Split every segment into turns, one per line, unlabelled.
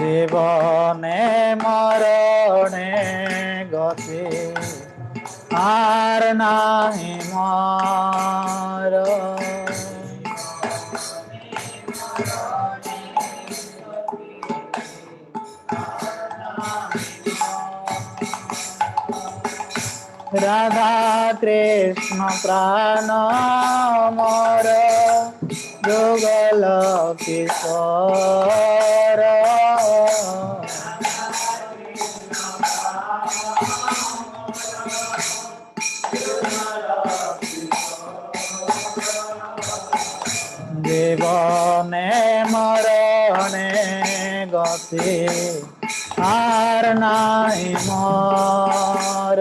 জীবনে মরণে গতি আর নাহি মর। রাধা কৃষ্ণ প্রাণ মর যুগল কিশোর। জীবনে মরণে গতি আর নাই মর।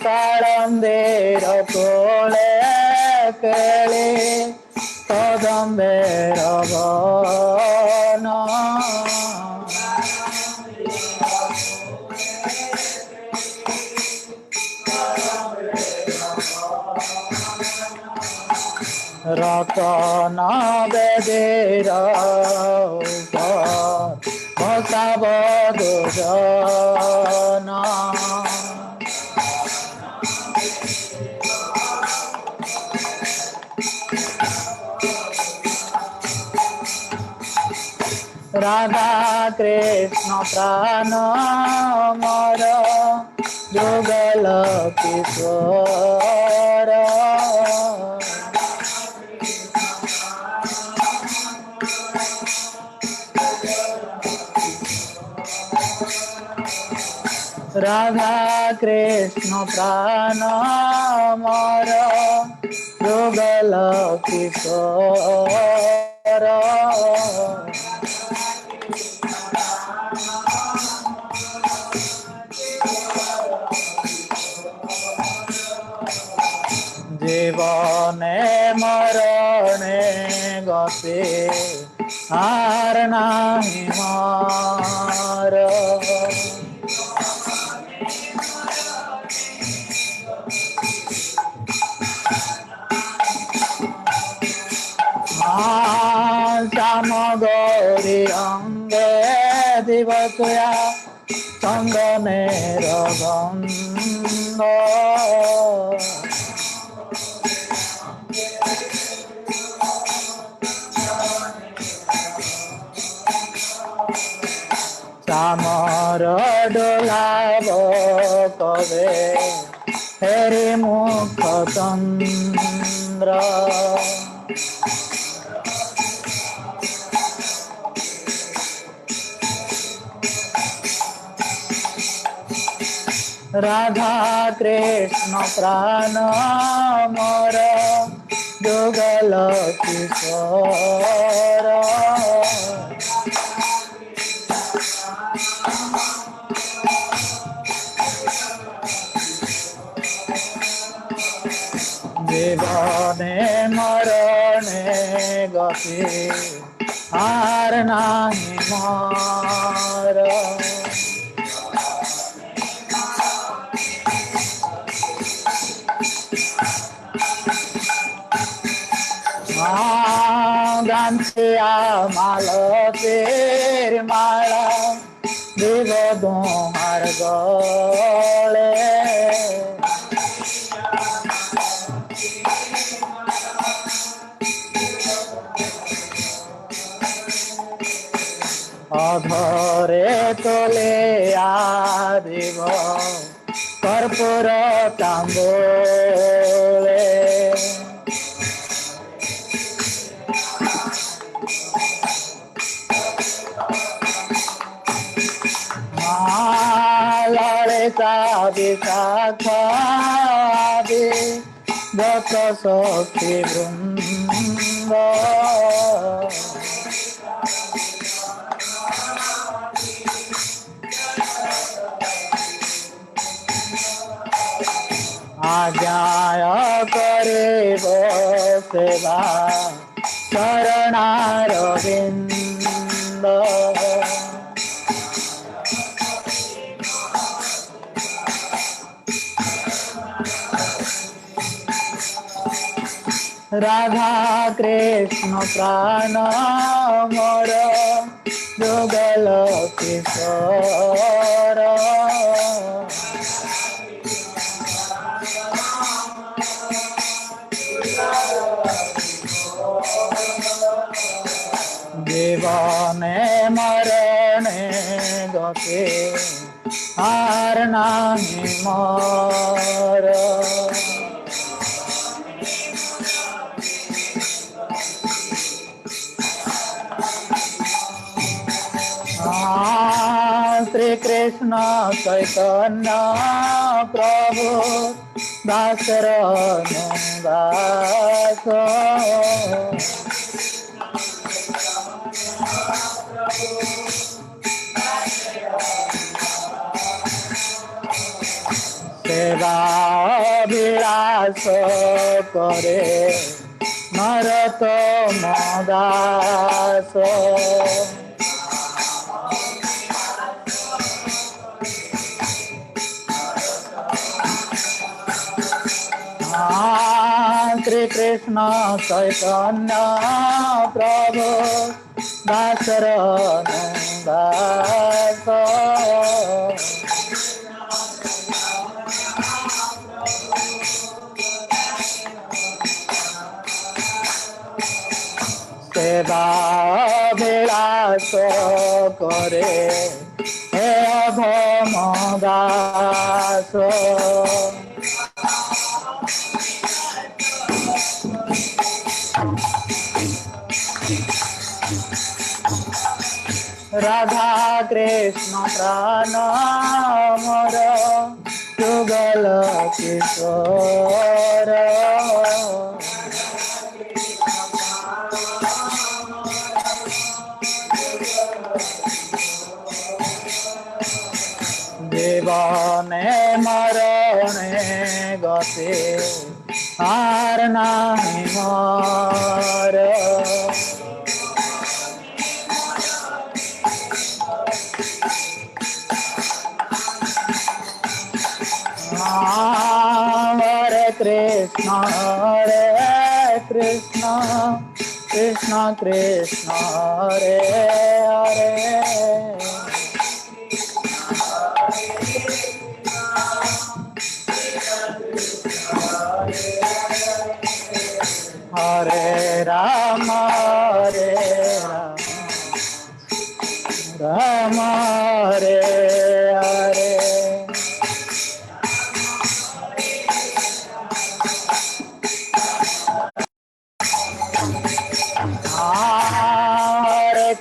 কারন্দের কোলে কেলে কদম্বের বন। রতন বেদের বসাব দুজন। রাধা কৃষ্ণ প্রাণ মর যুগল কিশোর। রাধা কৃষ্ণ প্রাণ মর যুগল কিশোর। জীবনে মরণে গতি আর নাহি মর। শ্যাম গৌরী অঙ্গে দিবসয়া চন্দনের গন্ধ। চামর ডোলাব কবে হেরি মুখ চন্দ্র। রাধা কৃষ্ণ প্রাণ মর যুগল কিশোর। জীবনে মরণে গতি আর নাহি মর। গামছিয়া মালতের মালা দিব তোমার গলে। অধরে তোলে আদিব কর্পূর তাম্বুলে। ললিতা বিশাখাদি যত সখী বৃন্দ। আজ্ঞায় করিব সেবা চরণারবিন্দ। राधा कृष्ण प्राण मोर जुगल किशोर जीवने मरणे गते हार नाही मोर श्री कृष्ण चैतन्य प्रभु दासर दास सेवा विलास करे नरोत्तम दास श्री कृष्ण चैतन्य प्रभु दासर दास सेवा विलास करे हे अधम दास राधा कृष्ण प्राण मोर जुगल किशोर जीवने मरणे गते हार नाही मोर हरे Krishna Krishna Krishna Hare Hare Hare Ram Ram Hare Hare Hare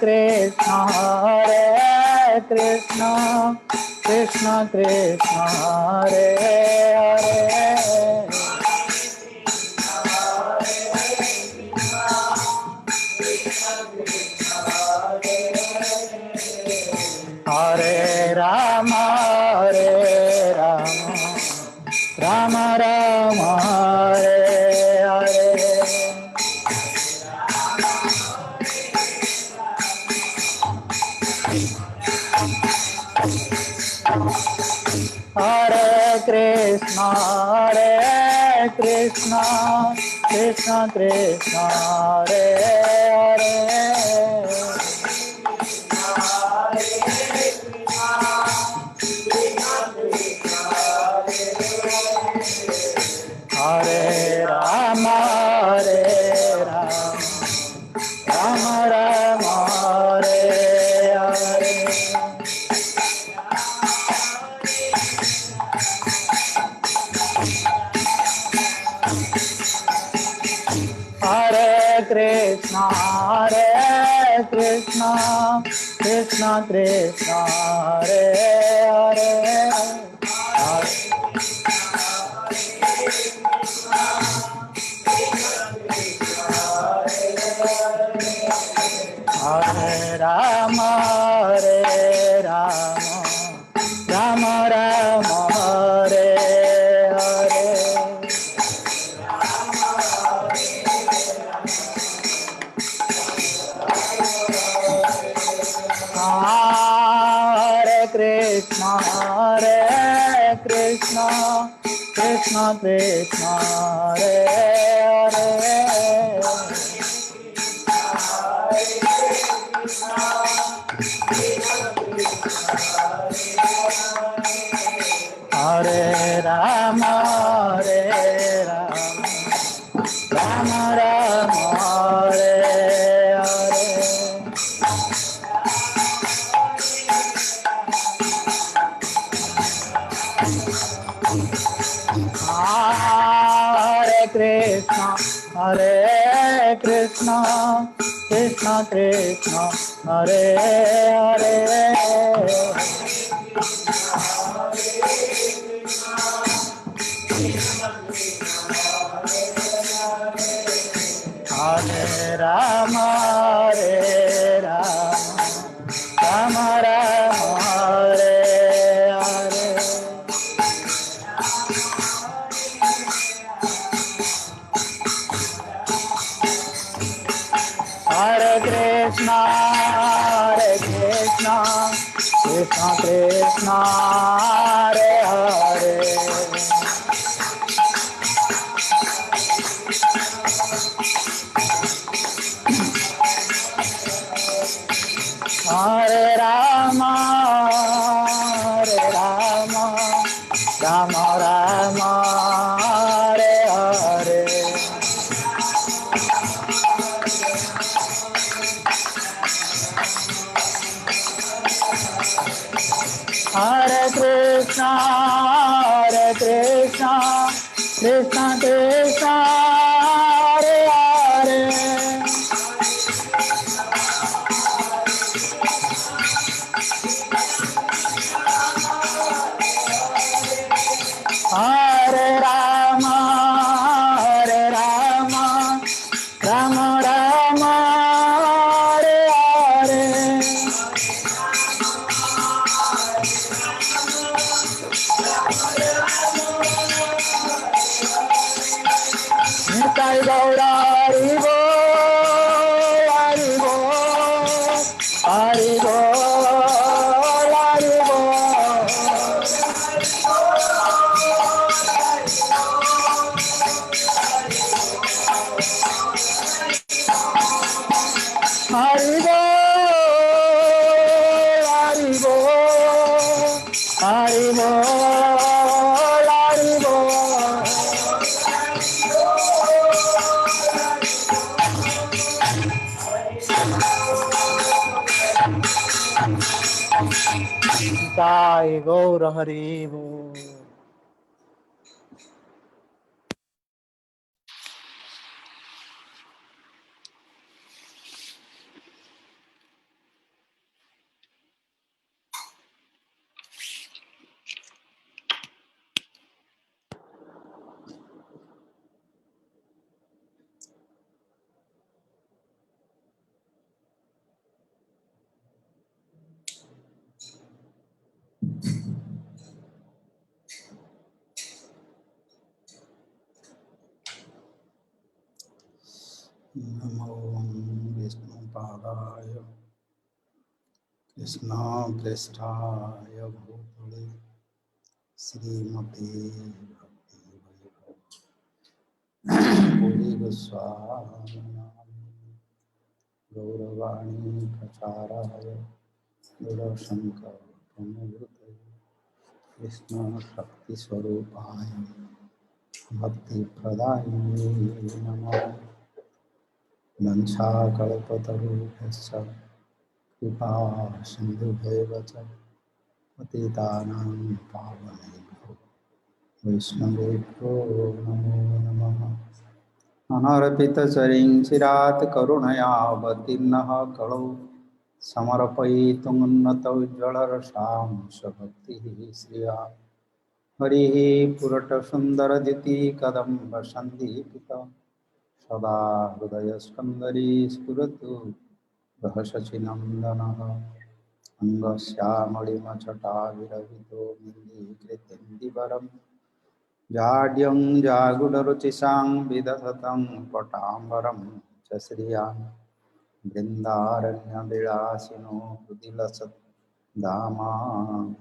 Krishna Krishna Krishna Hare Hare Hare Ram Ram Ram Hare Hare Hare Krishna Krishna Krishna Hare Hare Hare Ram Ram Ram Hare Hare Hare Krishna Krishna Hare Hare Hare Ram Ram Ram Hare Hare Hare Krishna Krishna Krishna Krishna Hare Hare Hare Rama Hare Rama Rama Rama Hare Hare Hare Krishna Hare Krishna Krishna Krishna Hare Hare Hare Rama Hare Rama Rama Rama Hare Hare Hare Krishna Krishna Krishna Hare Hare Hare Rama Rama Rama Hare Hare Hare Krishna Krishna Krishna Hare Hare Hare Rama Rama Rama Hare Hare Nitai Gaura Hari Bol Hari Bol Hari Bol Hari Bol Hari Bol Hari Bol Hari Bol Hari Bol Nitai Gaura Hari Bol
नमो विष्णुपादाय कृष्णप्रेष्ठाय भूतले श्रीमते भक्तिवेदान्त गोस्वामी गौरवाणी प्रचाराय गुणशंकर प्रमूर्तये कृष्ण शक्ति स्वरूपाय भक्ति प्रदायिने नमः वंशाकल्पतरुभ्यश्च कृपा सिन्धुभ्येव च पतितानां पावनेभ्यो वैष्णवेभ्यो नमो नमः अनर्पितचरिं चिरात् करुणयावतीर्णः कलौ समर्पयितुमुन्नतौज्ज्वलरसां स्वभक्तिः श्रिया हरिः पुरटसुन्दरद्युतिकदम्बसन्दीपित सदा हृदयस्कन्दरी स्फुरतु रहसचिनन्दनः अङ्गस्यामलिमचटाविरहितो मिन्दीकृतिन्दिवरम् जाड्यं जागुडरुचिसां विदधतं पटाम्बरं च श्रियां बृन्दारण्यविलासिनो हृदि लसत् दामाभिरामोदरम्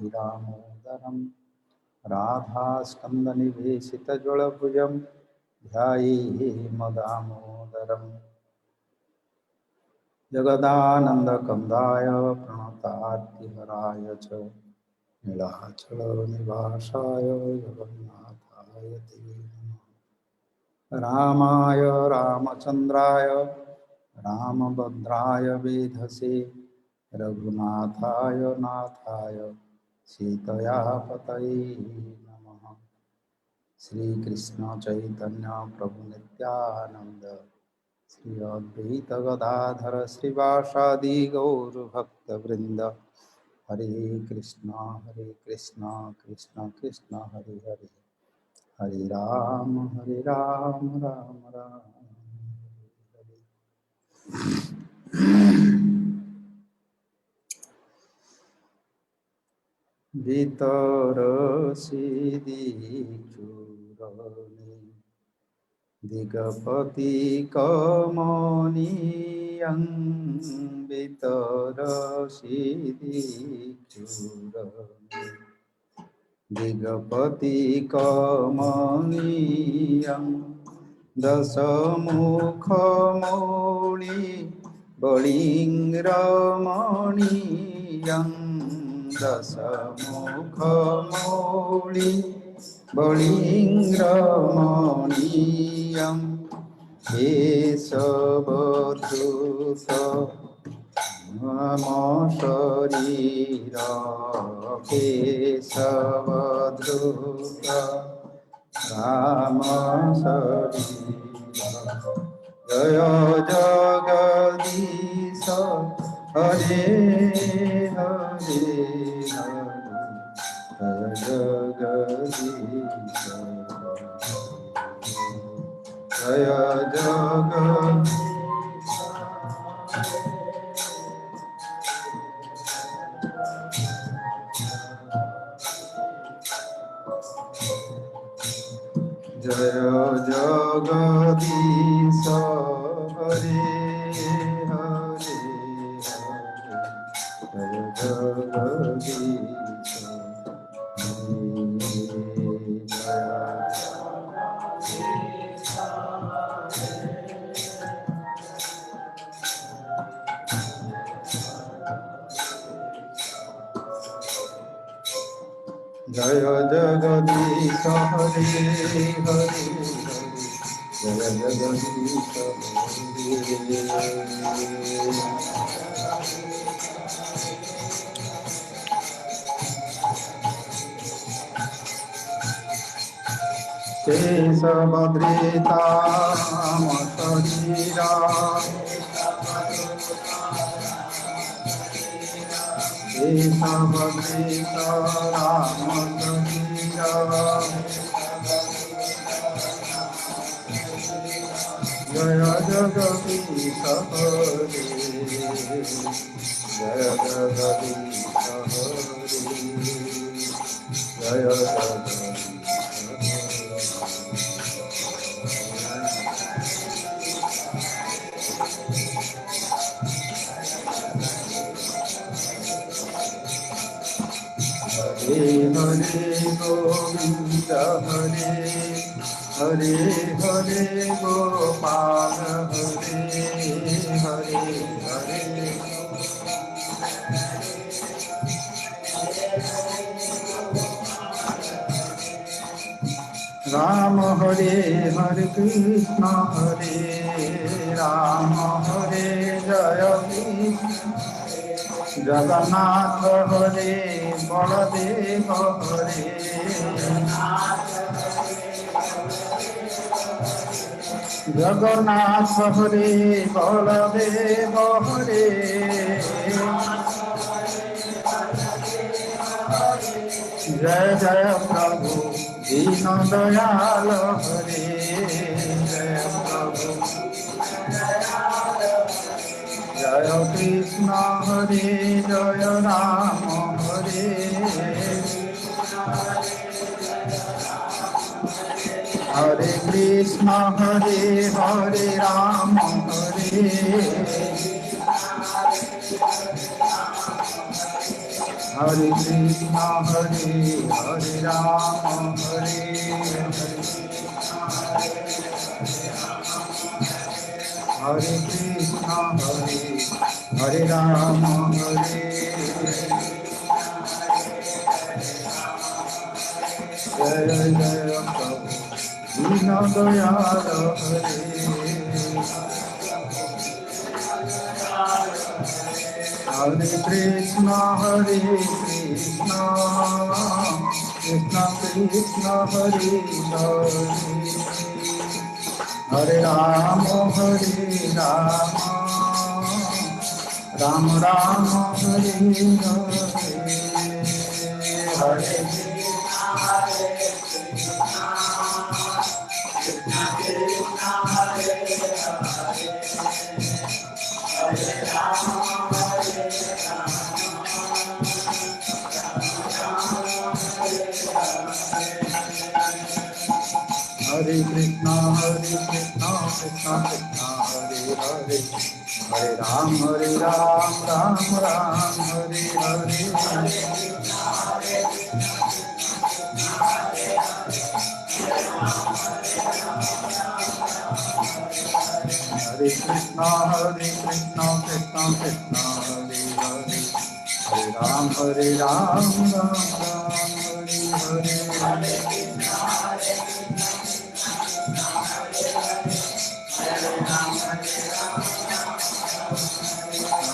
राधास्कन्दनिवेशितज्वलभुजं ध्यायेन्मदामोदरम् जगदानन्दकन्दाय प्रणतार्तिहराय च नीलाचलनिवासाय जगन्नाथाय ते नमः। रामाय रामचन्द्राय रामभद्राय वेधसे रघुनाथाय नाथाय सीतया पतये नमः। श्रीकृष्ण चैतन्य प्रभु नित्यानंद श्री अद्वैत गदाधर श्रीवासादि गौरभक्तवृंद हरे कृष्णा कृष्ण कृष्ण हरे हरे हरे राम राम राम हरे। ভিতর সিদিচূরণে দিগপতি কমনীয়ং ভিতর সিদিচূরণে দিগপতি কমনীয়ং দশমুখ মৌলি বলিঙ্গরমণীয়ং दशमुख मौली बलिंगरमणीयं केशवधृत मम शरीर केशवधृत राम शरीर जय जगदीश हरे हरे हरे जगदीश जय जगदीश जय जगदीश हरे हरे हरे जगदीश जय जगदीश हरे हरे जय जगदीश केशवधृता मम शरीरा केशवधृत राम शरीरा जय जगदीश हरे जय जगदीश हरे जय जगदीश हरे हरे गोविंद हरे हरे हरे गोपाल हरे हरे हरे राम हरे हरे कृष्ण हरे राम हरे जय जगन्नाथ हरे बलदेव हरे जगन्नाथ हरे बलदेव हरे जय जय प्रभु दीन दयाल हरे जय प्रभु जय कृष्ण हरे जय राम हरे हरे कृष्ण हरे हरे राम हरे Hare Krishna Hare Rama Hare Hare Krishna Hare Rama Hare Jaya Jaya Prabhu Dina Dayala Hare Hare Krishna Krishna Krishna Hare Hare Hare Rama Ram Ram Hare Hare Hare Hare Krishna Krishna Krishna Hare Hare Hare Ram Ram Ram Hare Hare Hare Krishna Krishna Krishna Hare Hare Hare Ram Ram Ram Hare Hare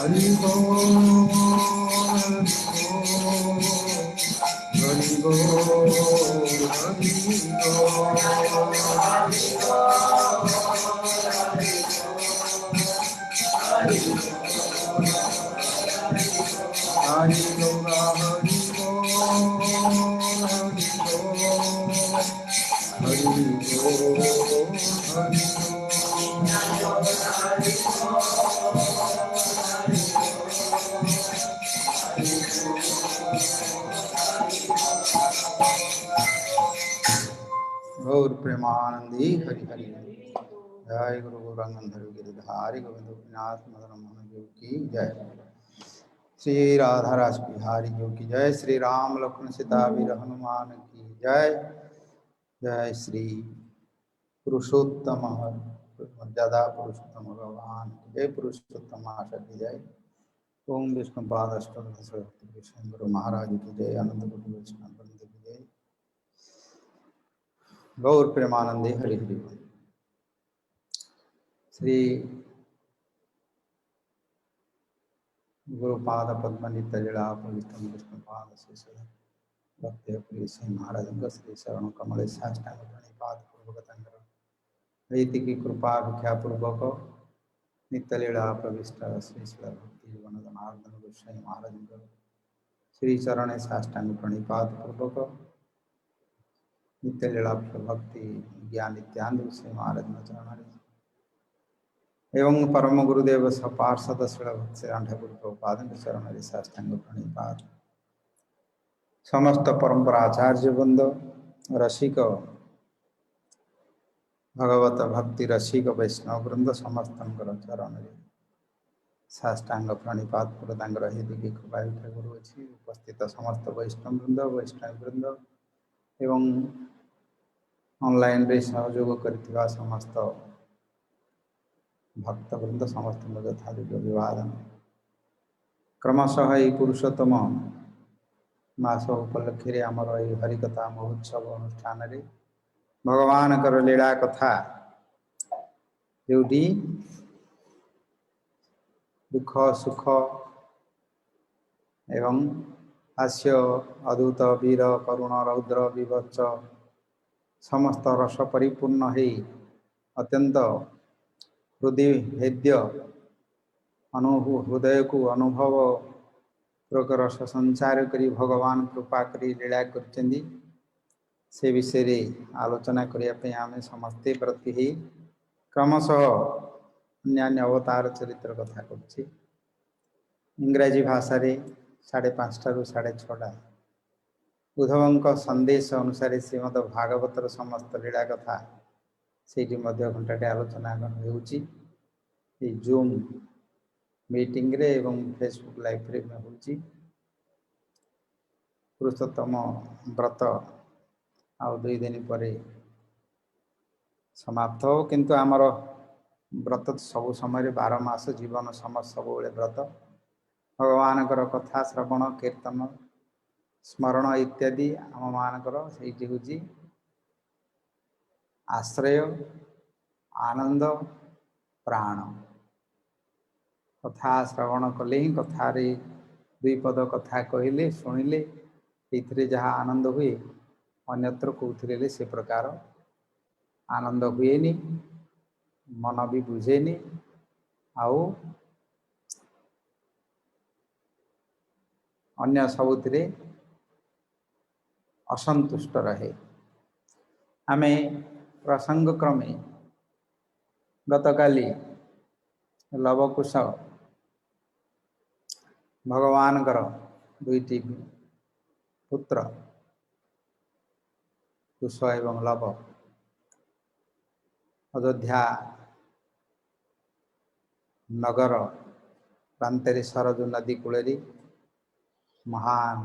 Hari Bol Hari Bol Hari गौर प्रेमानंदी हरि हरि जय गुरु गौरांगधर गिरिधारी गोविंद गोपीनाथ मदन मोहन जी की जय श्री राधा रास बिहारी जी की जय श्री राम लक्ष्मण सीता वीर हनुमान की जय जय श्री पुरुषोत्तम मर्यादा पुरुषोत्तम भगवान की जय पुरुषोत्तम आशा की जय ओम विष्णु पादष्टम गुरु महाराज की जय अनंत कोटि वैष्णव वृंद की जय गौर प्रेमानंदे हरि हरि श्री गुरुपाद पद्मनित जड़ा पवित्र विष्णुपाद श्री भक्त प्रिय श्री महाराज श्री शरण कमल साष्टांग प्रणिपात पूर्वक रीति की कृपा भिख्या पूर्वक नित्य लीला प्रविष्ट श्री भक्ति जीवन जनार्दन गोस्वामी महाराज श्री चरण साष्टांग प्रणिपात पूर्वक नित्य लीला भक्ति ज्ञान नित्यानंद श्री महाराज चरण एवं परम गुरुदेव सपार्षद भक्त ठाकुर प्रभुपाद चरण साष्टांग प्रणिपात समस्त परंपराचार्य वृंद रसिक भगवत भक्ति रसिक वैष्णव वृंद समस्त चरण साष्टांग प्रणिपात पूर्वतांगर हृदय कृपा ठाकुर अच्छी उपस्थित समस्त वैष्णव वृंद एवं ऑनलाइन रे सहयोग करथिबा समस्त भक्तवृंद समस्त यथा अभिवादन क्रमशः यही पुरुषोत्तम मास उपलक्षे आमर यही हरिकथा महोत्सव अनुष्ठान रे भगवान कर लीला कथा जोटी दुख सुख एवं हास्य अद्भुत वीर करुण रौद्र विभत्स समस्त रस परिपूर्ण है अत्यंत हृदय भेद्य हृदय को अनुभव पूर्वक रस संचार करी भगवान कृपा करी लीला करचंदी से विषय रे आलोचना करने आम समस्ते प्रति ही क्रमशः अन्य अवतार चरित्र कथा कर इंग्राजी भाषा रे 5:30 रु 6:30 उद्धव संदेश अनुसार श्रीमद भागवतर समस्त लीला कथा से घंटाटे आलोचना होउची जूम मीटिंग रे एवं फेसबुक लाइव रे होउची पुरुषोत्तम व्रत आउ 2 दिन पर समाप्त हो किंतु आमर व्रत सब समय 12 मास जीवन समस्त सब व्रत भगवान कथा श्रवण कीर्तन स्मरण इत्यादि आम मानकर से हूँ आश्रय आनंद प्राण कथा श्रवण कले ही कथार 2 पद कथा कहले शुणिले ये जहाँ आनंद हुए अन्यत्र कौथिले से प्रकार आनंद हुएनी मन भी बुझेनी आउ अन्य सबुथिरे असंतुष्ट रहे। आमे प्रसंग क्रमे गतकाली लवकुश भगवान 2टी पुत्र कुश एवं लव अयोध्या नगर प्रांतरे सरजू नदी कूल महान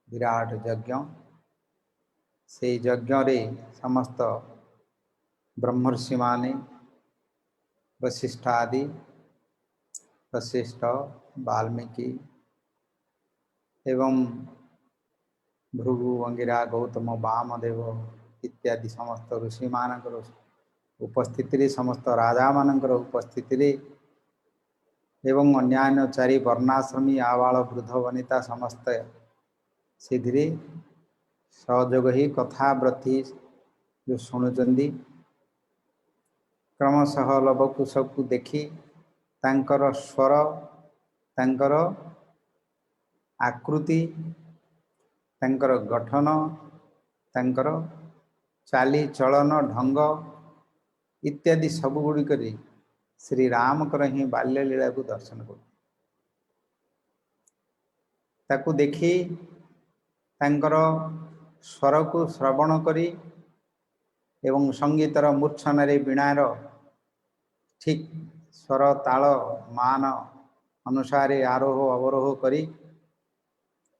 विराट यज्ञ से यज्ञ रे समस्त ब्रह्मर्षि माने वशिष्ठ आदि वशिष्ठ वाल्मीकि एवं भृगु अंगिरा गौतम वामदेव इत्यादि समस्त ऋषि मानकर उपस्थिति समस्त राजा मानकर उपस्थिति एवं अन्यान्य 4 वर्णाश्रमी आबाल वृद्ध वनिता समस्त सिद्धि सहयोग ही कथाव्रती जो शुणुचंदी क्रमशः लवकुश को देखी तांकर स्वर तांकर आकृति तांकर गठन तांकर चाली चलन ढंग इत्यादि सब गुड़िक श्री राम ही बाल्य लीला को दर्शन कर देखी तांकर स्वर को श्रवण करी एवं संगीतर मूर्छन वीणार ठीक स्वर ताल मान अनुसार आरोह अवरोह करी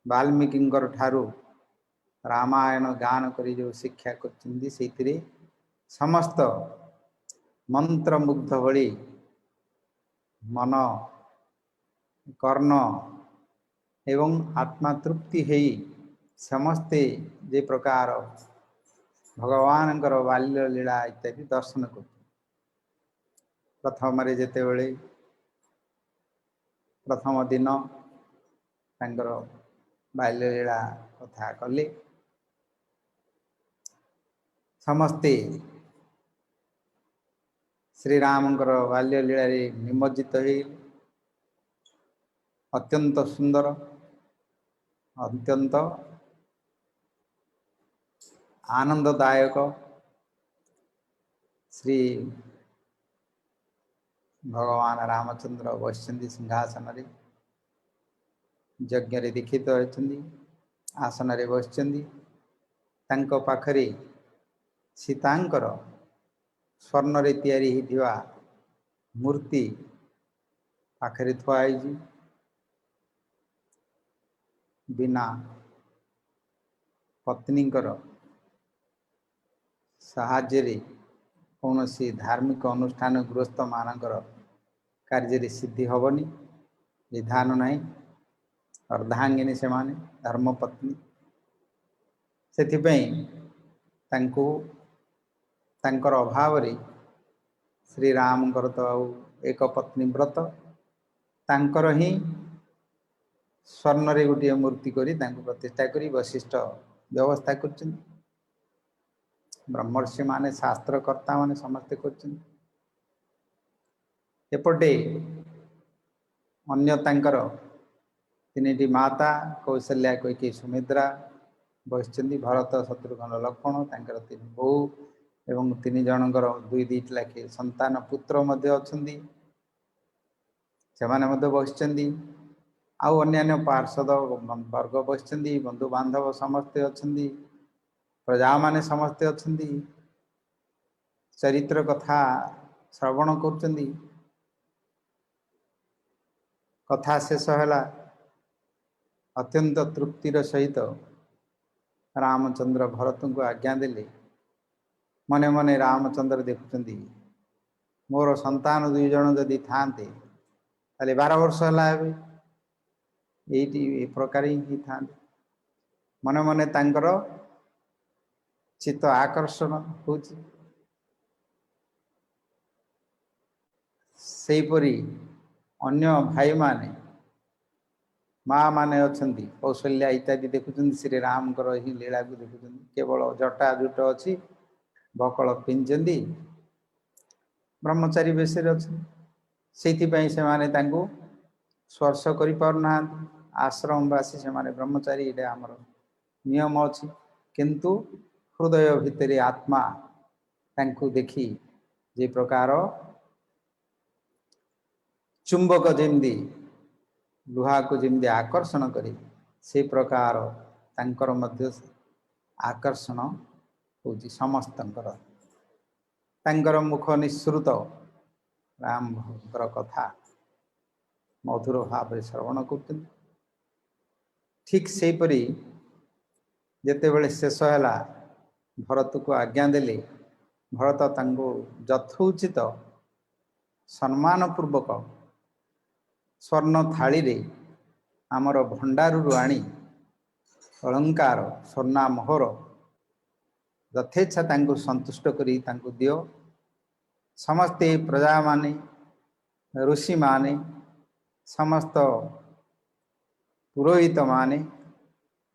वाल्मीकि ठारू रामायण गान करी जो शिक्षा कर समस्त मंत्रमुग्ध भली मन कर्ण एवं आत्मा तृप्ति है समस्ते जे प्रकार भगवान बाल्य लीला इत्यादि दर्शन कर प्रथम जेते बेले प्रथम दिन तांकर बाल्य लीला कथा कले समस्ते श्रीराम बाल्य लीला निमज्जित हो अत्यंत सुंदर अत्यंत आनंददायक श्री भगवान रामचंद्र बसचंदी सिंहासन रे यज्ञ रे दीक्षित होइछंदी आसन रे बसचंदी तांको पाखरे सीतांकर स्वर्ण रे तैयारी हिथिवा मूर्ति पाखरे थुआई बिना पत्नीकर साहाय्य कौन सी धार्मिक अनुष्ठान गृहस्थ मानकर कार्य सिद्धि हेनी विधान नहीं अर्धांगिनी से माने धर्मपत्नी से तांकर अभाव श्रीराम तो एक पत्नी व्रत तांकर ही स्वर्ण रे गोटे मूर्ति करी प्रतिष्ठा करी वशिष्ठ व्यवस्था कर ब्रह्मर्षि माने शास्त्रकर्ता माने समस्ते करपटे अन्य तांकर 3टी माता कौशल्या कैकेयी सुमित्रा बसचंदी भरत शत्रुघ्न लक्ष्मण तांकर 3 बहु एवं 3 जनकर 2 लाखे संतान पुत्र मध्य अछंदी से माने मध्य बसचंदी आउ अन्यान्य पार्षद वर्ग बसचंदी बंधु बांधव समस्ते अछंदी प्रजा माने समस्ते अछंदी चरित्र कथा श्रवण करचंदी कथा शेष है अत्यंत तृप्तिर सहित रामचंद्र भरत को आज्ञा देले मने मने रामचंद्र देखुचंदी मोर संतान 2 जन जदि थांते ताले 12 वर्ष हला ये प्रकार ही था मन मन तांकर चित्त आकर्षण होची सेहीपरि अन्य भाई माने माँ माने अछंती कौशल्या इत्यादि देखुचंती श्री राम ही लीला को देखुचंती केवल जटा जुट अच्छी बकल पिंचंती ब्रह्मचारी बेश से माने तांको स्पर्श करि पारुना आश्रमवासी से माने ब्रह्मचारी ये आमर नियम अच्छी किंतु हृदय भितर आत्मा तांको देखी जे प्रकार चुंबक जमी लुहा को जमी आकर्षण करे से प्रकार तांकर मध्य आकर्षण होची समस्तंकर तांकर मुख निःसृत राम कथा मधुर भाव श्रवण कर ठीक से परी जेतेबेले शेष है भरत को आज्ञा देले भरत तांको यथोचित सम्मान पूर्वक स्वर्ण थाली रे आमर भंडारू आनी अलंकार स्वर्णा मोहर यथेच्छा तांको संतुष्ट करी तांको दियो समस्ते प्रजा माने ऋषि माने समस्त पुरोहित माने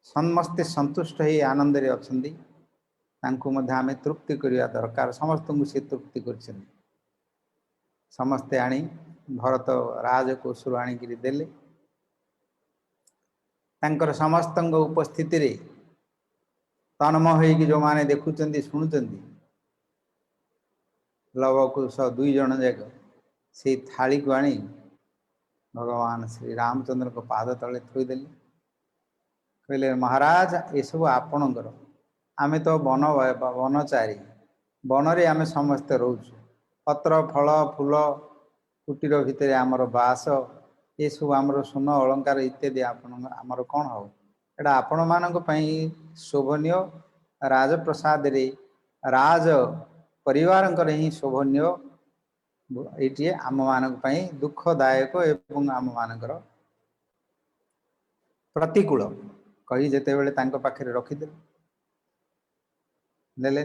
समस्ते संतुष्ट ही आनंद रे अछंदी तांको मध्य आमे तृप्ति करिया दरकार समस्त को से तृप्ति कर समस्ते आनी भरत राजकोषर आणिक देले तांकर समस्त उपस्थिति रे तन्मय होइकि जो माने देखुचंदी शुणुचंदी लवकुश 2 जन जाक से थाली को आनी भगवान श्री रामचंद्र को पाद तले थोईदेले कहले महाराज ये सब आपणकर आमे तो वनचारी वन रे आमे समस्ते रोचु पत्र फल फूल कुटीर भितर आमर बास ये सब आमर सुन अलंकार इत्यादि आमर कौन हो एटा आपण मानक पई शोभनीय राजप्रसाद रे राज परिवार ही शोभनीय ये आम मानक पई दुखदायक एवं आम मानकर प्रतिकूल कही जेते बेले तांको पाखरे रखिदे नेले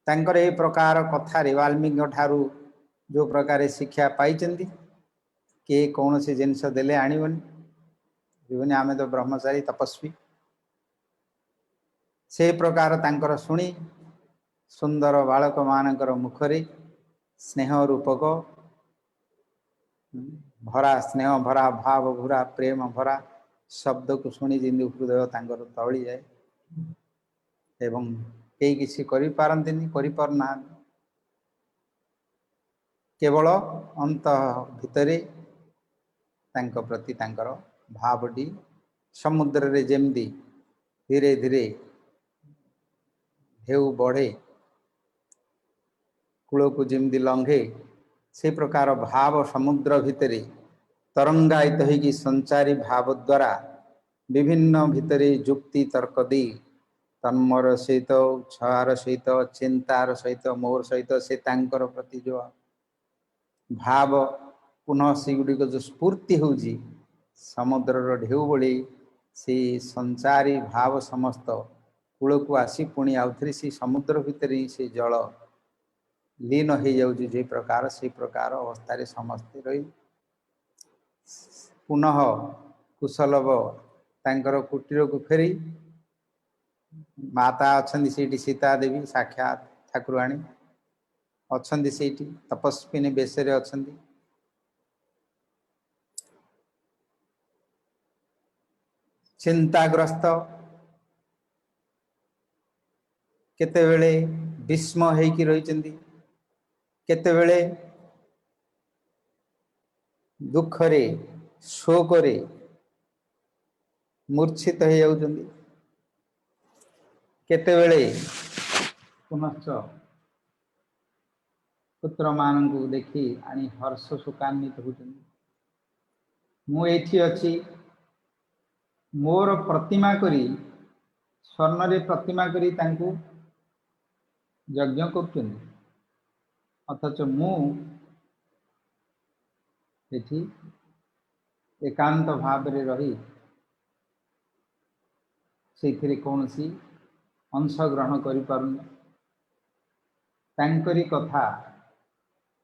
तांकर ए प्रकार कथा रे वाल्मीकि ठारू जो प्रकार शिक्षा पाइचंदी के कौन से जिनस देले आनिबनी आमे तो ब्रह्मचारी तपस्वी से प्रकार तांकर सुनी सुंदर बालक मानकर मुखरे स्नेह रूपक भरा स्नेह भरा भाव भरा प्रेम भरा शब्द को शुणी जिंदु हृदय तांकर तौली जाए एवं कई किसी करि पारंतिनी करि पारना केवल अंत भितरे तांको प्रति तांकर भावटी समुद्र रे जेमदी धीरे धीरे ढेउ बढ़े कूल को जेमदी लंघे से प्रकार भाव समुद्र भितरे तरंगायित होगी संचारी भाव द्वारा विभिन्न भितरे जुक्ति तर्क दी तन्मर सहित छार सहित चिंतार सहित मोर सहित से तांकर प्रति जो भाव पुनः सेगुड़ी जो स्फूर्ति होजी समुद्र ढेउ बड़ी से संचारी भाव समस्त कूल को आसी पुणी आउथरे से समुद्र भितर ही से जल लीन हो जाउजी जे प्रकार से प्रकार अवस्था समस्ते रही पुनः कुशलव तांकर कुटीर को फेरी माता अच्छा से सीता देवी साक्षात ठाकुराणी अच्छा से तपस्विनी बेशरे अच्छा चिंताग्रस्त केतेबेले विस्म होइकी रही केतेबेले दुखरे शोकरे मूर्छित हो जाउछन्ती केतेबेले पुनश्च पुत्र मानू देखी आनी हर्ष शोकान्वित होती मु एठी अच्छी मोर प्रतिमा करी स्वर्ण रे प्रतिमा करी तांकु यज्ञ कर अथच मु एठी एकांत भाव रे रही से कौन सी अंश ग्रहण करि पारुनी तांकरी कथा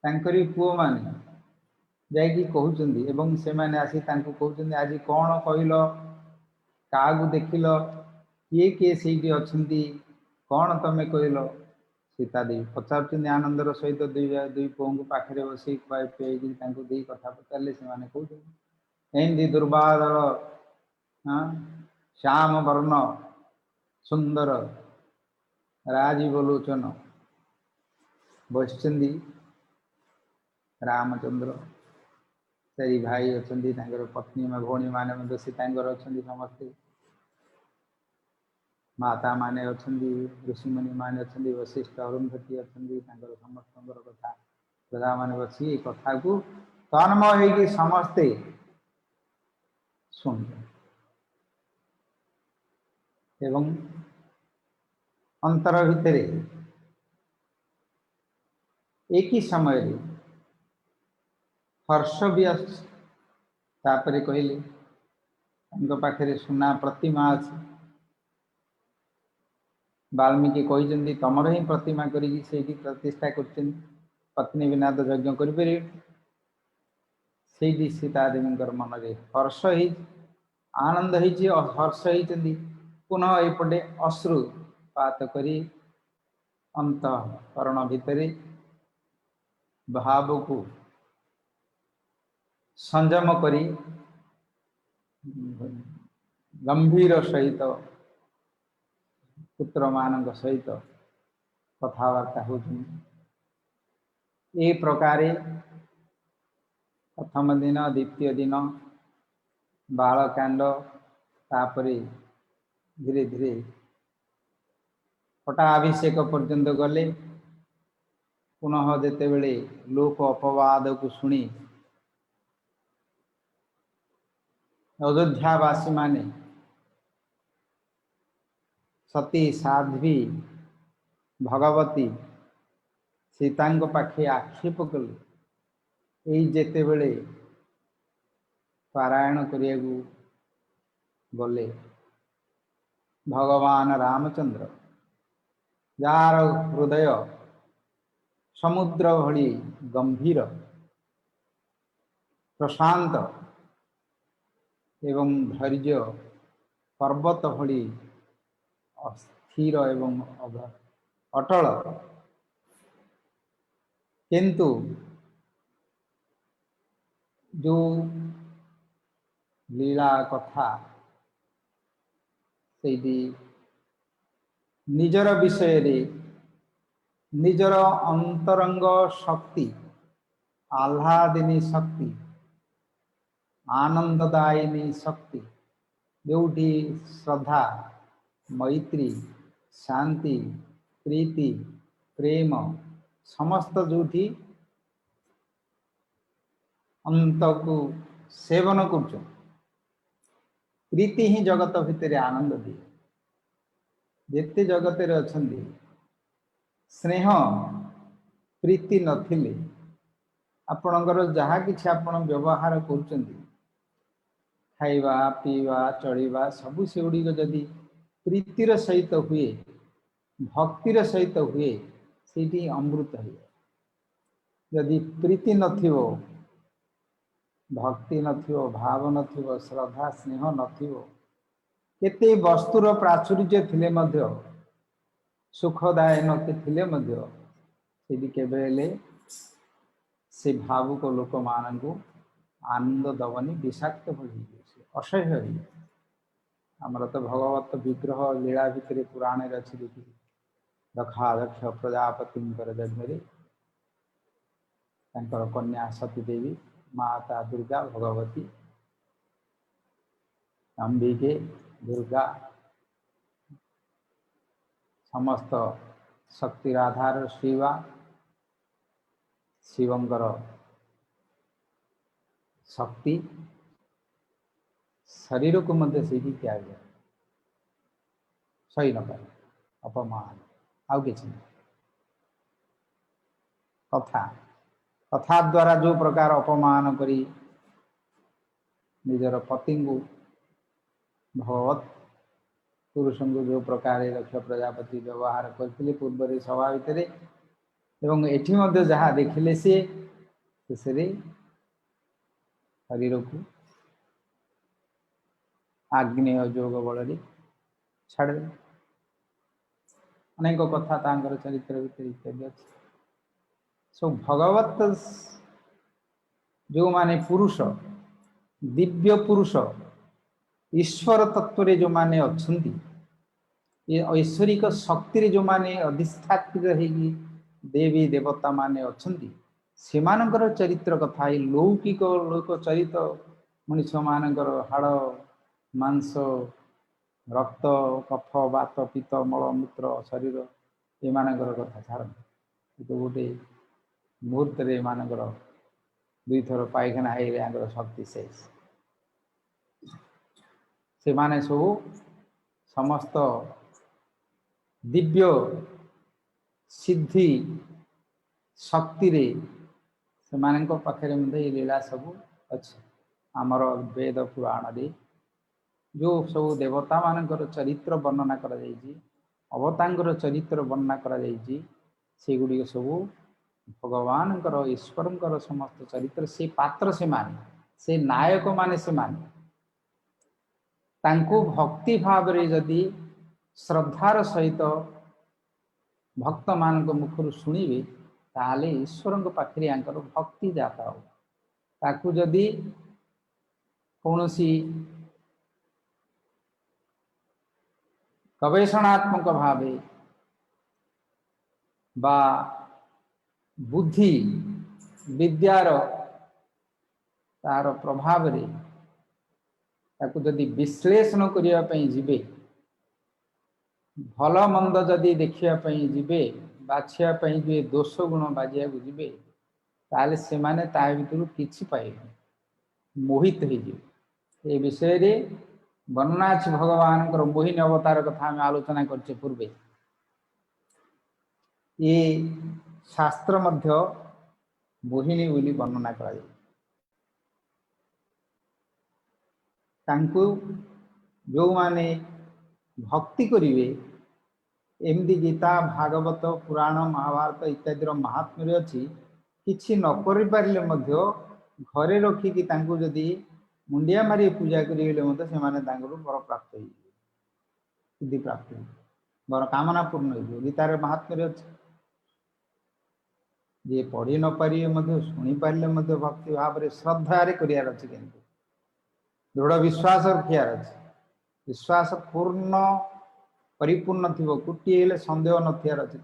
तांकरी पुओ माने जाइकी कहउचंदी एवं से माने आसी तांकु कहउचंदी आज कौन कहिलो कागु देखिलो किए सेठी अछंती कौन तमे कहिलो सीता देवी पचारुचंदी आनंदर सहित दुई पुओं पाखरे बसी पेगी तांकु देई कथा पचारले से माने कहउचंदी एंदी दुर्बादर श्याम वर्ण सुंदर राजीव लोचन बसचंदी रामचंद्र चारि भाई अच्छी पत्नी भौणी मैंने सीतांगर अच्छा समस्ते माता माने अच्छा ऋषिमुनि माने अच्छा वशिष्ठ अरुंधति अच्छा समस्त कथा प्रजा मैंने बसी कथा को तन्मय हो समस्ते शुण एवं अंतर भितर एक ही समय हर्ष भी तापरे कहले पाखे सुना प्रतिमा अच्छी वाल्मीकि कहते तमर ही प्रतिमा करी प्रतिष्ठा कर पत्नी बिना तो यज्ञ करें सीता देवी मन में हर्ष ही आनंद हो हर्ष होती पुनः एपटे अश्रुपात करी अंतःकरण भितर भाव को संयम करी गंभीर सहित पुत्र मान सहित कथबार्ता हो प्रकार प्रथम दिन द्वितीय दिन बालकांड तापरे धीरे धीरे पट्टाभिषेक पर्यंत गले पुनः जेते बेले लोक अपवाद को शुणी अयोध्यावासी माने सती साध्वी भगवती सीता पाखे आक्षेप कले यही जेते बेले पारायण करिया गले भगवान रामचंद्र जार हृदय समुद्र भली गंभीर प्रशांत एवं धैर्य पर्वत भली अस्थिर एवं अटल किंतु जो लीला कथा से निजर विषय रे निजर अंतरंग शक्ति आह्लादिनी शक्ति आनंददायिनी शक्ति जोटी श्रद्धा मैत्री शांति प्रीति प्रेम समस्त जोटी अंत को सेवन कर प्रीति ही जगत भितर आनंद दिए जेते जगत अच्छा स्नेह प्रीति नथिले आपणकर जहाँ किसी आपण व्यवहार कर खाइबा पीवा चलवा सबू से गुड़िक जदि प्रीतिर सहित हुए भक्तिर सहित हुए से अमृत है जदि प्रीति नथिबो भक्ति नथिबो भाव नथिबो श्रद्धा स्नेह नथिबो केते वस्तुर प्राचुर्य थिले मध्य सुखदाय नथिले मध्य सेदी केबेले से भावुक लोक मान आनंद दबनी विषाक्त हो असह्य आमर तो भगवत विग्रह लीला भितर पुराण अच्छी देखी दक्षाध्यक्ष प्रजापति यज्ञ कन्या सती देवी माता दुर्गा भगवती अंबिके दुर्गा समस्त शक्तिर आधार शिवा शिवंकर शक्ति शरीर को मध्य से त्याग सही न पाए अपमान आउ कि कथा कथा द्वारा जो प्रकार अपमान करी निजर पति को भगवत पुरुष को जो प्रकार दक्ष प्रजापति व्यवहार करते पूर्व सभा भितर एवं एठी मध्य जहाँ देखिले सी शेष शरीर को आग्नेय जोग बल छाड़ अनेक कथा चरित्र भितर इत्यादि अच्छे सब भगवत जो माने पुरुष दिव्य पुरुष ईश्वर तत्व जो माने अच्छी ये ऐश्वरिक शक्ति जो माने अधिष्ठापित होगी देवी देवता माने अच्छी सेमानकर चरित्र कथा ये लौकिक लोक चरित्र मनुष्य मानकर हाड़ मांस रक्त कफ बात पित्त मल मूत्र शरीर एमानकर कथा छाड़ तो गोटे मुहूर्त मानकर दुई थर पायखाना है शक्ति शेष से माने सब समस्त दिव्य सिद्धि शक्ति रे से पाखे लीला सब अच्छे आमर वेद पुराण रे जो सब देवता मानकर चरित्र वर्णना करा जायछि अवतांगर चरित्र वर्णना करा जायछि से गुडी सब भगवान ईश्वर समस्त चरित्र से पात्र से माने से नायक माने से माने तांको भक्ति भाव रे जदि श्रद्धार सहित भक्त मान मुखर शुणिबे ताले ईश्वर पाखे भक्ति जाता हो ताकू जदि कौनसी गवेषणात्मक भावे बा बुद्धि विद्यार तार प्रभाव रे ताकू जदि विश्लेषण करने जीवे भल मंद जदि देखापी जीवे बाछियापी जे दोष गुण बाजिया जीवे ताले से माने ता भीतर किछि पाइबे मोहित हो विषय रे वर्णना अच्छी भगवान मोहिनी अवतार कथा आम आलोचना करछे पूर्वे ये शास्त्र मध्य मोहिनी बोली वर्णना करा जाय तांको जो माने भक्ति करिवे एमदी गीता भागवत पुराण महाभारत इत्यादि महात्म्य अच्छी किछि न करि पारिले मध्य घरे रखिकी तांको जदि मुंडिया मारी पूजा करेंगे से बर प्राप्त हो सिद्धि प्राप्त हो बर कामना पूर्ण हो गीतार महात्म्य अच्छे जे पढ़ी न पारे शुणी पारे भक्ति भाव में श्रद्धार करार अच्छे कि दृढ़ विश्वास रखार अच्छे विश्वास पूर्ण परिपूर्ण थी गोटे सन्देह नथार अच्छे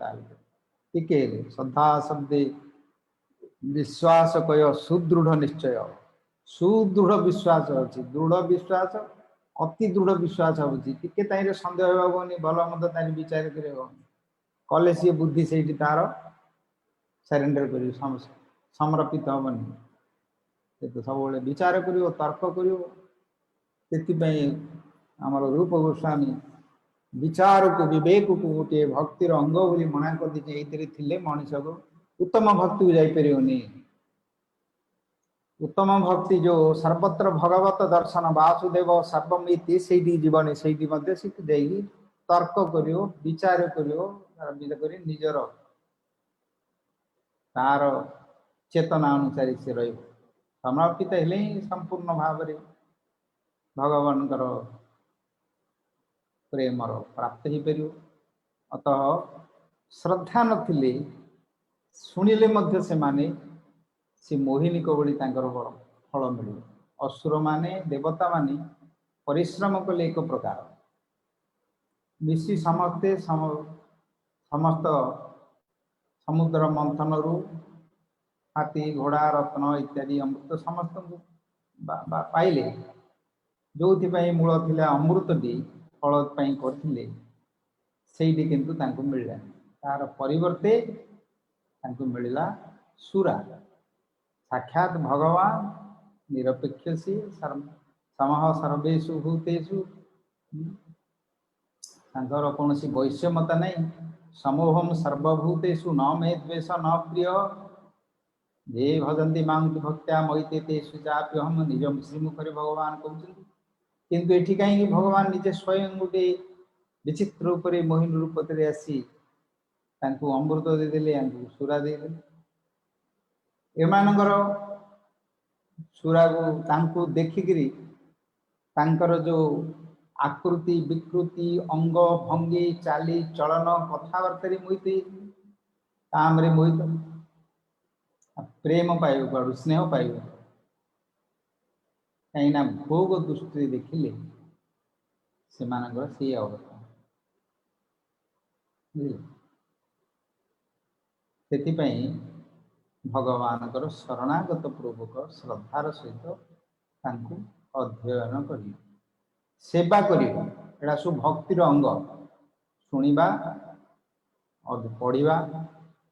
टिके श्रद्धा शब्दे विश्वास कह सुदृढ़ निश्चय सुदृढ़ विश्वास अच्छी दृढ़ विश्वास अति दृढ़ विश्वास होती सन्देह होनी भल मत तार विचार कले सी बुद्धि से तार सरेंडर कर समर्पित हेनी तो सब विचार कर तर्क कर आमर रूप गोस्वामी विचार को विवेक को गोटे भक्तिर अंग बोली मना कर दी मनीष को उत्तम भक्ति को जापरियोनी उत्तम भक्ति जो सर्वत्र भगवत दर्शन वासुदेव सर्वमिति से जीवन से तर्क कर विचार कर निजर तार चेतना अनुसार से समर्पित हेले संपूर्ण भाव में भगवान प्रेमर प्राप्त हो पार अतः श्रद्धा नथिले शुणिले मध्य से माने से मोहिनी कबड़ी फल मिल असुर माने देवता माने परिश्रम कले एक प्रकार मिसी समस्ते समस्त समुद्र मंथन रु हाथी घोड़ा रत्न इत्यादि अमृत समस्त पाइले जो मूल थिला अमृतटी फल करथिले सेठी किंतु तांको मिलला तार परिवर्ते तांको मिलला सुरा साक्षात भगवान निरपेक्ष से समः सर्वेषु भूतेषु तांकर कौन सी वैषम्यता नहीं समोहम सर्वभूतेषु न मे द्वेष न प्रिय जे भजन्ति मां भक्त्या मयिते तेषु चाप्यहम निजम श्रीमुखरे भगवान कहते किंतु एठी कहीं भगवान निजे स्वयं गोटे विचित्र रूप से मोहिनी रूप से आसी तांको अमृत देदेले सुरा देदेले एमानଙ୍କର ସୁରାକୁ ତାଙ୍କୁ ଦେଖିକିରି ତାଙ୍କର ଯୋଉ आकृति विकृति अंग भंगी चाली चलन कथबार्ता मोहित काम मोहित प्रेम पाइब कड़ू स्नेह पाइब कहीं भोग दृष्टि देखिले से अवस्था से भगवान शरणागत पूर्वक श्रद्धार सहित अध्ययन कर सेवा करा सब भक्तिर अंग शुणा पढ़ा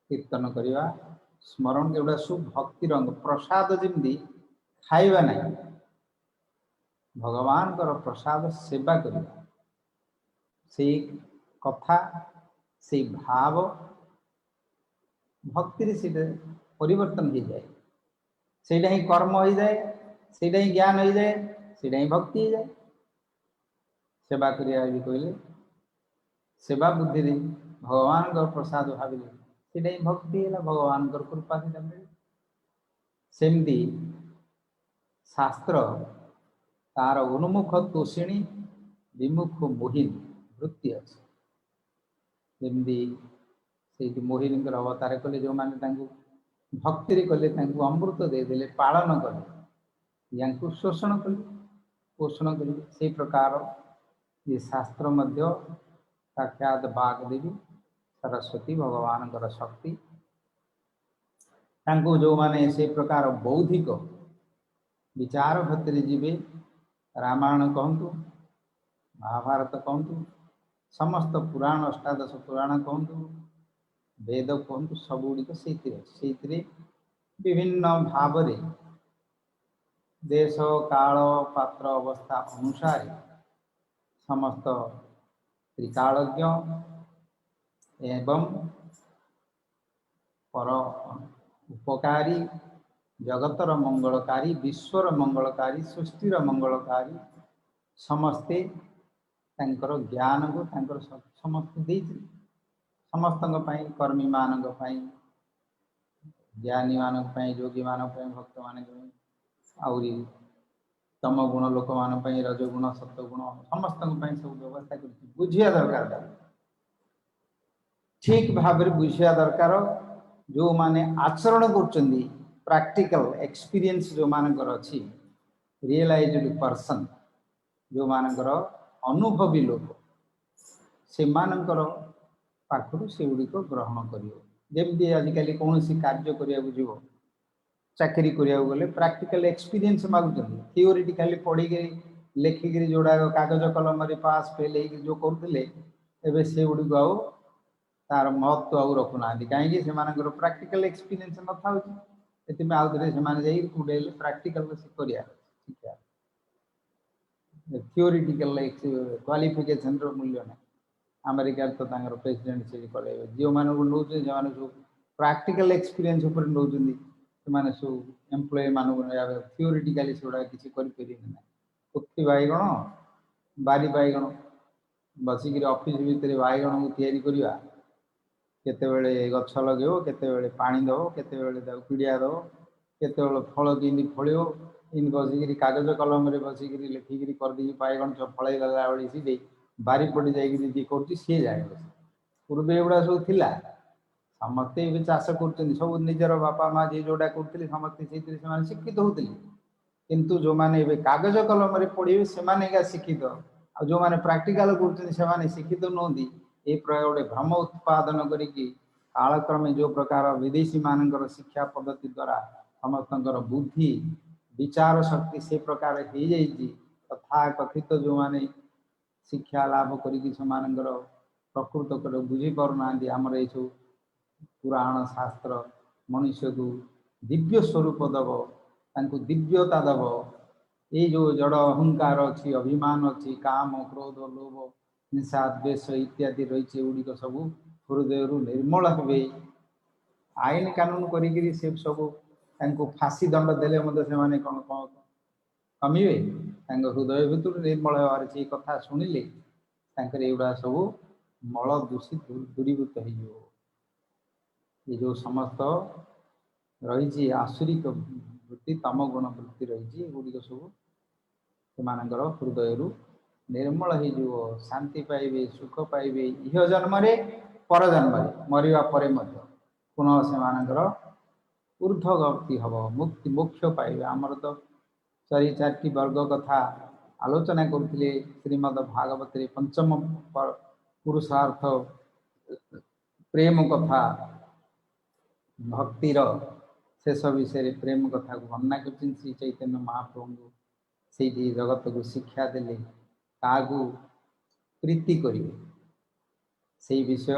कीर्तन करवा स्मरण एगुड़ा सब भक्तिर अंग प्रसाद जमी खाइबा ना भगवान प्रसाद सेवा करवा से कथा से भाव भक्ति से परिवर्तन हो जाए से ही कर्म हो जाए से ही ज्ञान हो जाए से ही भक्ति हो जाए सेवा करिया भी कहले सेवा बुद्धि भगवान प्रसाद भाविले से भक्ति है भगवान कृपा से मिले सेमती शास्त्र तार उन्मुख तोषिणी विमुख मोहिनी वृत्ति अच्छी से मोहिनी अवतार कले जो मैंने भक्ति कले अमृत देदेले पालन कले या शोषण कले पोषण करेंगे से प्रकार ये शास्त्र मध्य साक्षात बागदेवी सरस्वती भगवान शक्ति जो माने से प्रकार बौद्धिक विचार भीतर जीवे रामायण कहतु महाभारत कहतु समस्त पुराण अष्टादश पुराण कहतु वेद कहतु सबुड़ से विभिन्न भाव देश काल पात्र अवस्था अनुसार समस्त त्रिकालज्ञ एवं पर उपकारी जगतर मंगलकारी विश्वर मंगलकारी सृष्टिर मंगलकारी समस्ते तांकर ज्ञान को तांकर समस्त दे समस्त कर्मी मान ज्ञानी मान योगी मान भक्त मान आउरी तम गुण लोक मान रजगुण सत्वगुण समस्त सब व्यवस्था कर बुझिया दरकार ठीक भाव बुझिया दरकार जो माने आचरण कर प्रैक्टिकल एक्सपीरियंस जो मानकर अच्छी रियलाइज्ड पर्सन जो मानकर अनुभवी लोक से मानकर पाखु से गुड़िक ग्रहण करें आजिकल कौन कार्य करने जीव चाकरी करने गले प्रैक्टिकल एक्सपीरियंस मागुं थियोरिटिकली पढ़ी लेखिक जोड़ा कागज कलम पास फेल जो करुले एवं से गुड़िक तार महत्व आउ रखुना कहीं प्रैक्टिकल एक्सपीरियंस न था आउे से कूड़े प्रैक्टिकल शिक्षा थियोरिटिकल क्वालिफिकेशन मूल्य ना अमेरिका तो प्रेसिडेंट से कले जो मैंने नौ सब प्रैक्टिकल एक्सपीरियंस नौ से सब एम्प्लॉय मान थियोरिटिकली से गुड़ा किसी पुथी बैगण बारी बैगण बसिक ऑफिस भितर बैगण को या केतेबेले गछ लगे केतेबेले पानी दब केतेबेले पीड़िया दब केतेबेले फल कि फलो इन बसिक कागज कलम बसिक लिखिक करदे बैगण सब फल गला बेली सी बारी पड़ी जाए कर सी जाए पूर्व एगुड़ा सब थिला समस्ते भी चाष कर सब निजर बापा माँ जी जोड़ा करते समस्ते से शिक्षित होते किंतु जो मैंने कागज कलम पढ़े से शिक्षित आ जो मैंने प्राक्टिकल कर शिक्षित नुहति ये प्रकार गोटे भ्रम उत्पादन करक्रमे जो प्रकार विदेशी मान शिक्षा पद्धति द्वारा समस्त बुद्धि विचार शक्ति से प्रकार हो जाइए तथा कथित जो मैंने शिक्षा लाभ कर प्रकृत कर बुझीपार ना आमर ये सब पुराण शास्त्र मनुष्य को दिव्य स्वरूप दब दिव्यता दब ये जो जड़ अहंकार अच्छी अभिमान अच्छी काम क्रोध लोभ हिंसा द्वेष इत्यादि रही एगुड़िक सब हृदय निर्मल हे आईन कानून करी से सब फांसी दंड देले से कौन कौन कमिवे हृदय भितर निर्मल होवार से कथा शुणिले एगुड़ा सब मल दूषित दूरीभूत हो ये जो समस्त रही आसुरिक वृत्ति तम गुण वृत्ति रही गुड़िक सब से हृदय निर्मल हो शांति पाइबे सुख पाइबे इह जन्म पर जन्म मरिबा परे पुनः से ऊर्ध्वगति हम मुक्ति मोक्ष पाइबे आमर तो चारि वर्ग कथा आलोचना करते श्रीमद भागवत पंचम पुरुषार्थ प्रेम कथा भक्तिर शेष विषय प्रेम कथा को वर्णना कर श्री चैतन्य महाप्रभु से जगत को शिक्षा देले क्या प्रीति करेंगे से विषय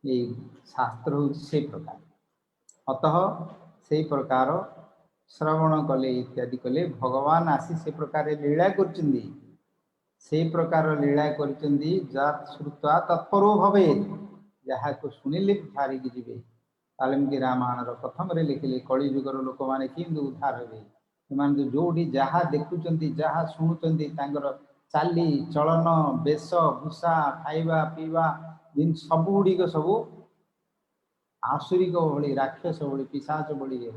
ये शास्त्र हूँ से प्रकार अतः से प्रकार श्रवण कले इत्यादि कले भगवान आसी से प्रकार लीला से प्रकार लीला श्रुत्वा तत्परो भवे जहाँ को शुणिले धारिक जीवे वाल्मीकि रामायण प्रथम लिखिले कली जुगर लोक मैंने किंतु उद्धार हे से जो जहाँ देखुं जहाँ शुणुंट चाली चलन बेश भूषा खाइबा पीवा दिन सबुगुड़िक सब आसुरिक भली राक्षस भली पिशाच भली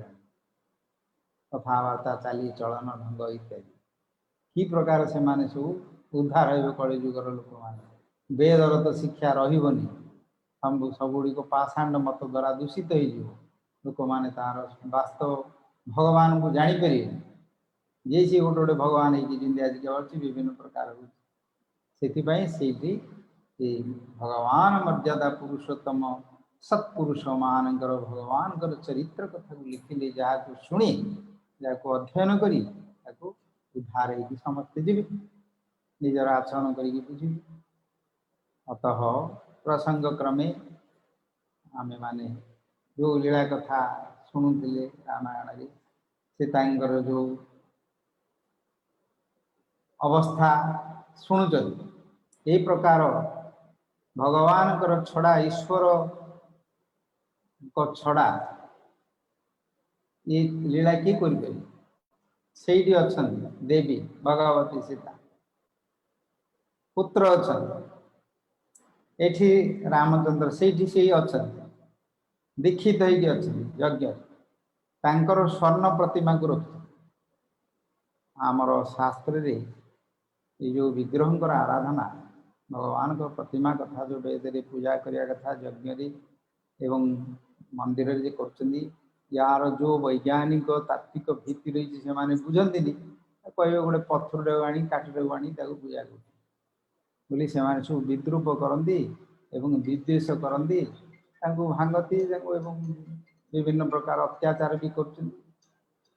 कथबार्ता चाली चलन ढंग इत्यादि कि प्रकार से माने सब उद्धार हे कली जुगर लोक मैंने वेदर तो शिक्षा रही सबुड़िक पाषाण्ड मत द्वारा दूषित हो लोक मैंने तार वास्तव भगवान को जापर ये सी गोटे गोटे भगवान होती आज विभिन्न प्रकार से भगवान मर्यादा पुरुषोत्तम सत्पुरुष मान भगवान चरित्र कथा को लिखिले जहाँ को शुणी जहाँ को अध्ययन करी उद्धार हो समस्ते जी निजर आचरण करी बुझे अतः प्रसंग क्रमे आमे माने जो लीला कथा शुणुले रामायण से जो अवस्था शुणुचंती ये प्रकार भगवान छड़ा ईश्वर को छड़ा ये लीला किए कर अच्छा देवी भगवती सीता पुत्र अच्छा एठी रामचंद्र से अच्छा दीक्षित होगी अच्छा यज्ञ तांकर स्वर्ण प्रतिमा को रख आमर शास्त्र रे ये जो विग्रह आराधना भगवान को प्रतिमा कथा जो वेद रे पूजा करिया कथा यज्ञ एवं मंदिर रे कर यार जो वैज्ञानिक तात्विक भित्ति रही से माने बुझंती कहे गोटे पत्थर आनी काठर आनी पूजा कर बोली से सब विद्रूप करती एवं विद्वेष करती भांगती एवं विभिन्न प्रकार अत्याचार भी कर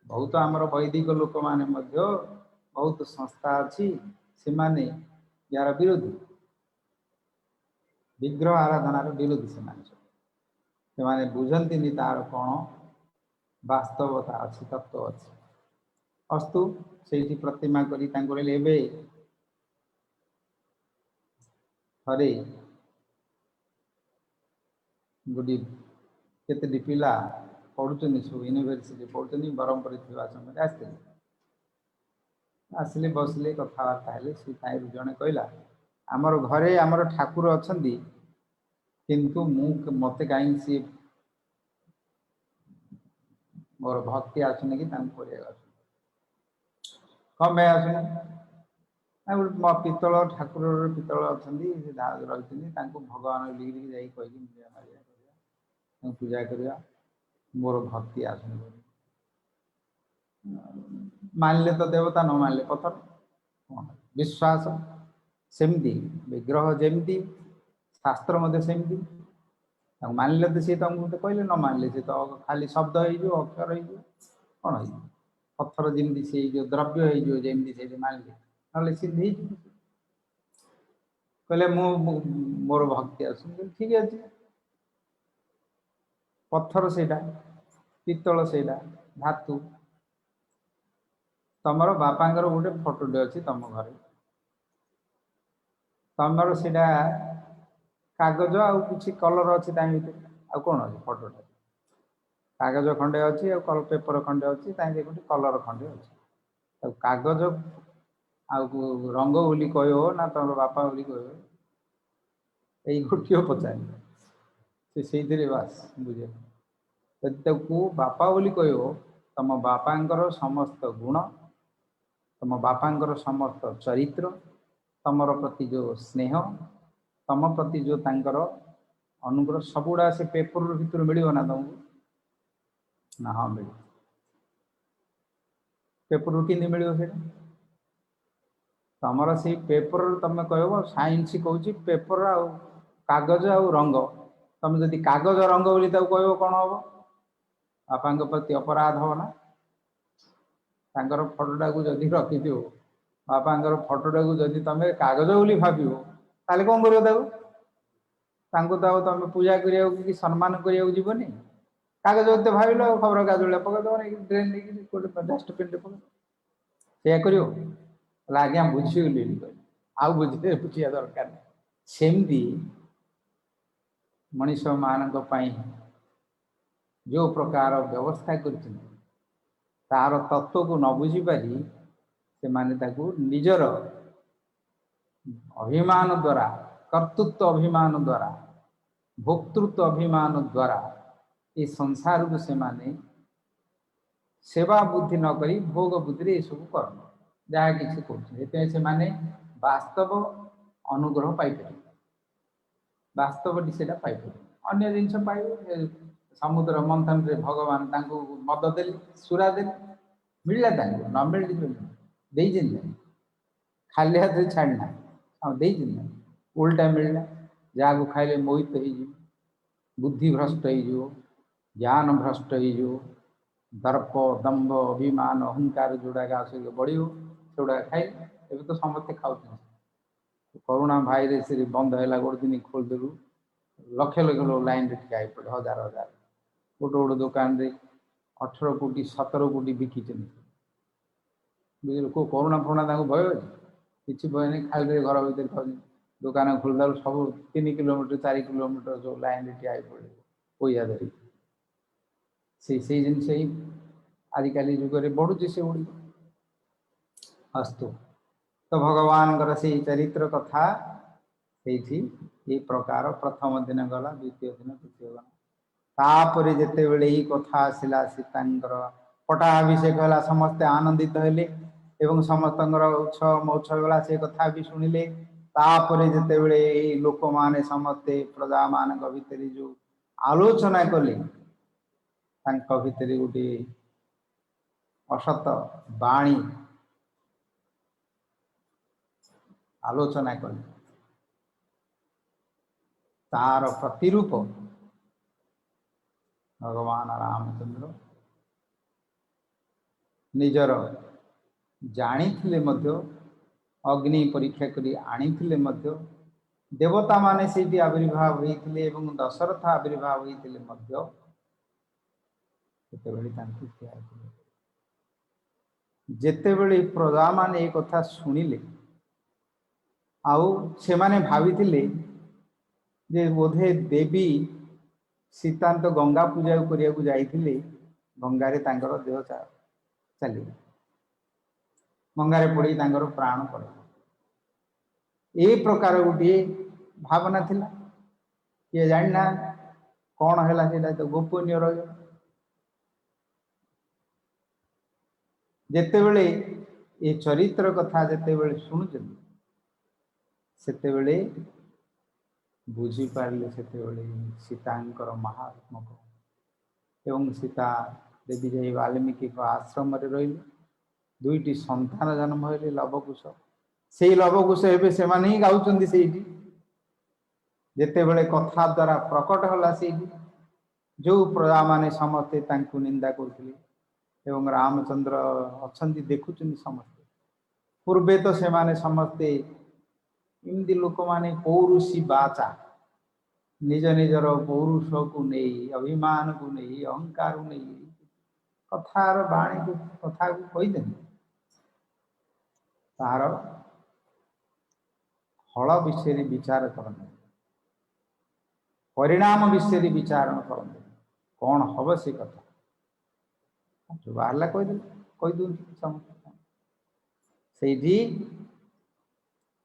बहुत आमर वैदिक लोक माने बहुत संस्था अच्छी से माने यार विरोधी विग्रह आराधनार विरोधी से बुझंती तार कौन वास्तवता अच्छी तत्व अच्छी अस्तु से प्रतिमा करी थे गोटे केते पिला पढ़ुचंदी सब यूनिवर्सिटी पढ़ुचंदी ब्रह्मपुर थी समय आसिले बसले कथबार्ता हेले से जड़े कहला आमर घरे आमर ठाकुर अच्छा किंतु मत कहीं सी मोर भक्ति आसुनी कि कम भाई आसुनी पितल ठाकुर पितल अच्छा रही भगवान लिखिक जा पूजा करवा मोर भक्ति आसुनी मानले तो देवता न मानले पत्थर विश्वास सेमती विग्रह जमती शास्त्र मध्य सेमती मानले तो सी तुमको कहले न मानले सी तो खाली शब्द हो अक्षर हो कौन हो पत्थर जमी से जो द्रव्य हो जमी से मानले ना सिद्धि कहले मोर भक्ति आस ठीक अच्छे पत्थर से पितल से धातु
तमर बापांगर गोटे फोटोटे अच्छी तुम घर तमर सीटा कागज आउ कि कलर अच्छी आ कौन अच्छे फोटोटे कागज खंडे अच्छी आ पेपर खंडे अच्छी गोटे कलर खंडे अच्छे कागज आउ रंग बोली कह ना तुम बापा बोली कह यही गोटे पचार से बास बुझे बापा बोली कह तुम बापांकर समस्त गुण तुम बापांकर समस्त चरित्र तमर प्रति जो स्नेह तम प्रति जो तांकर अनुग्रह सबुड़ा से पेपर भीतर मिल ना तुमको ना हाँ मिल पेपर कि मिल तमर से पेपर तुम कह साइंस कौच पेपर आ कागज आ रंग तुम जदि कागज रंग बोली कह कौन हम बापा प्रति अपराध हो ना फोटोटा को जदि रखि बापा फोटोटा को जदि तुम कागज बोली भाव ताले कौन कर तुम पूजा करा कि सम्मान करा जीवनी कागज तो भाविल खबर कागज पकड़ ड्रेन डस्टबिन पकड़ कर आज्ञा बुझीगली आउ बुझा दरकार सेमती मनीष मान जो प्रकार व्यवस्था कर तार तत्व को न बुझीपारी से माने निजर अभिमान द्वारा कर्तृत्व अभिमान द्वारा भोक्तृत्व अभिमान द्वारा ये संसार को से माने सेवा बुद्धि न करी भोग बुद्धि ये सब कर्म जहाँ किसी कर से माने वास्तव अनुग्रह पाइपर वास्तव से पाइपर अन्य जिनस पाइबे समुद्र मंथन रे भगवान मद दे सुरा दे मिलला न मिल खाली हाथ छाड़ना उल्टा मिलला जहाँ को खाइले मोहित हो बुद्धि भ्रष्ट हो ज्ञान भ्रष्ट हो दर्प दंभ अभिमान अहंकार जोड़ा आसिक बढ़ो सेगुड़ा खाइले एवं तो समस्ते खाऊ करुणा भाई से बंद है गोटे दिन खोलदेलु लक्ष लक्ष लोग लाइन रे ठिया पड़े हजार हजार गोटे गोटे दुकान रे 18 कोटी 17 कोटी बिकी बुझे को करुणा फरुणा भय अच्छी भय नहीं खाली घर भर खाऊ दुकान खोलदेल सब 3 किलोमीटर 4 किलोमीटर जो लाइन रे ठिया पड़े पैसा धरी से जिनस ही आजिकल जुगे बढ़ुचे से गुड़ी अस्तु तो भगवान से चरित्र कथा ये प्रकार प्रथम दिन गला द्वितीय दिन तृतीय गला तापर जिते बड़े यही कथा आसला सीतांकर पटाभिषेक है समस्ते आनंदित हेले एवं समस्त उत्सव महोत्सव गला से कथा भी शुणिले तापर जिते बड़े लोक माने समस्ते प्रजा मान भितर जो आलोचना कले भितर गोटे असत बाणी आलोचना कले तार प्रतिरूप भगवान रामचंद्र निजर जानी अग्नि परीक्षा करी आनी देवता माने से आविर्भाव होते दशरथ आविर्भाव होते जेतेबेले प्रजा माने एक कथा शुणिले आउ से माने भाविथिले जे बोधे देवी सीता तो गंगा पूजा करिया जाइथिले गंगारे तांकर देह चली गंगारे पड़ी तांकर प्राण पड़े ए प्रकार गोटे भावना थिला ये जानना कौन है से तो गोपनीय रही जेतेबेले ये चरित्र कथा जेतेबेले शुणुचंदी सेतेबेले बुझी पारे से सीतांकर महात्मा एवं सीता देवी जाई वाल्मीकि आश्रम रही दुईटी संतान जन्म हेले लवकुश से लवकुश एवं से ही गाँव से जेतेबेले कथा द्वारा प्रकट होला से जो प्रजा माने समस्ते तांकु निंदा करथिले एवं रामचंद्र अच्छी देखुं समस्ते पूर्वे तो से माने समस्ते इमती लोक माने पौरुषी बाचा निज निजर पौरुष को नहीं अभिमान को नहीं अहंकार को नहीं कथार बाणी को कथा को कहीदे तार फल विषय विचार करते, परिणाम विषय विचार करते, कौन हम से कथा जो बाहर कहीदे समस्त से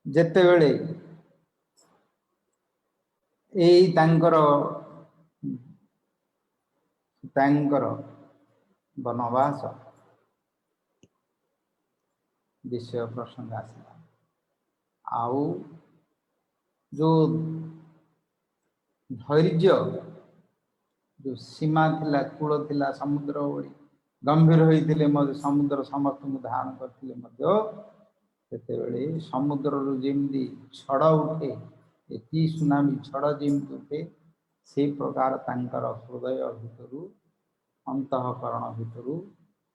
जेतेबेले तांकर वनवास विषय प्रसंग आसला, आउ जो धैर्य जो सीमा थिला, कूल थिला, समुद्र भली गंभीर होते समुद्र समस्त को धारण करते समुद्र जमी छड़ उठे, एति सुनामी छड़ जमी उठे, से प्रकार तांकर हृदय भितर अंतःकरण भितर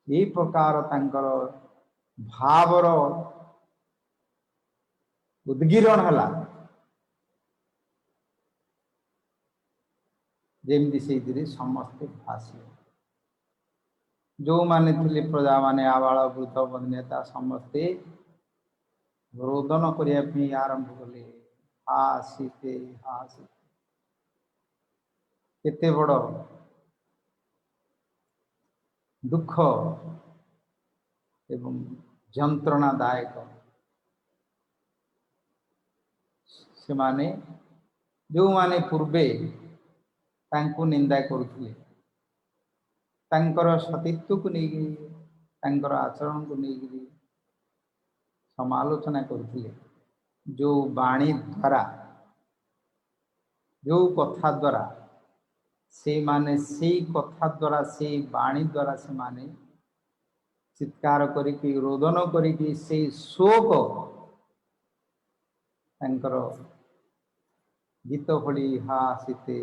ये प्रकार तांकर भावर उद्गिरण है, जमी से समस्ते भाषी जो माने थिले प्रजा माने आबाल वृद्ध बंधनेता समस्ते रोदन करने आरंभ कले, हा सीते हा सीते, केते बड़ दुख एवं जंत्रणादायक से माने जो माने पूर्वे तांको निंदा करुथिले, तांकर सतीत्व को लेकिन तांकर आचरण को लेकिन समालोचना करुथिले, जो वाणी द्वारा जो कथा द्वारा से माने से कथा द्वारा से वाणी द्वारा से माने चित्कार करिकी रोदन करिकी से शोक तांकर गीत भली हा सीते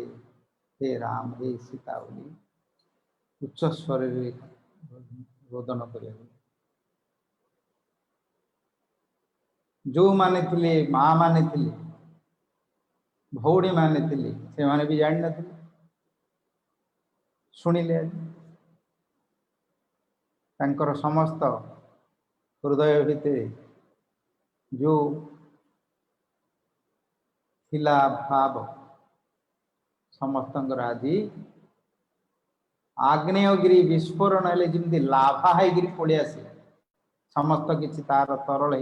हे राम हे सीता बोली उच्च स्वर रोदन कर जो माने थिले माँ माने थिले भौणी माने थिले से माने भी जान नथिले, शुणिले तांकर समस्त हृदय भितर जो थिला भाव समस्त आज आग्नेयगिरी विस्फोरण हेले जमी लाभा होगी पड़ी आसे समस्त किसी तार तरल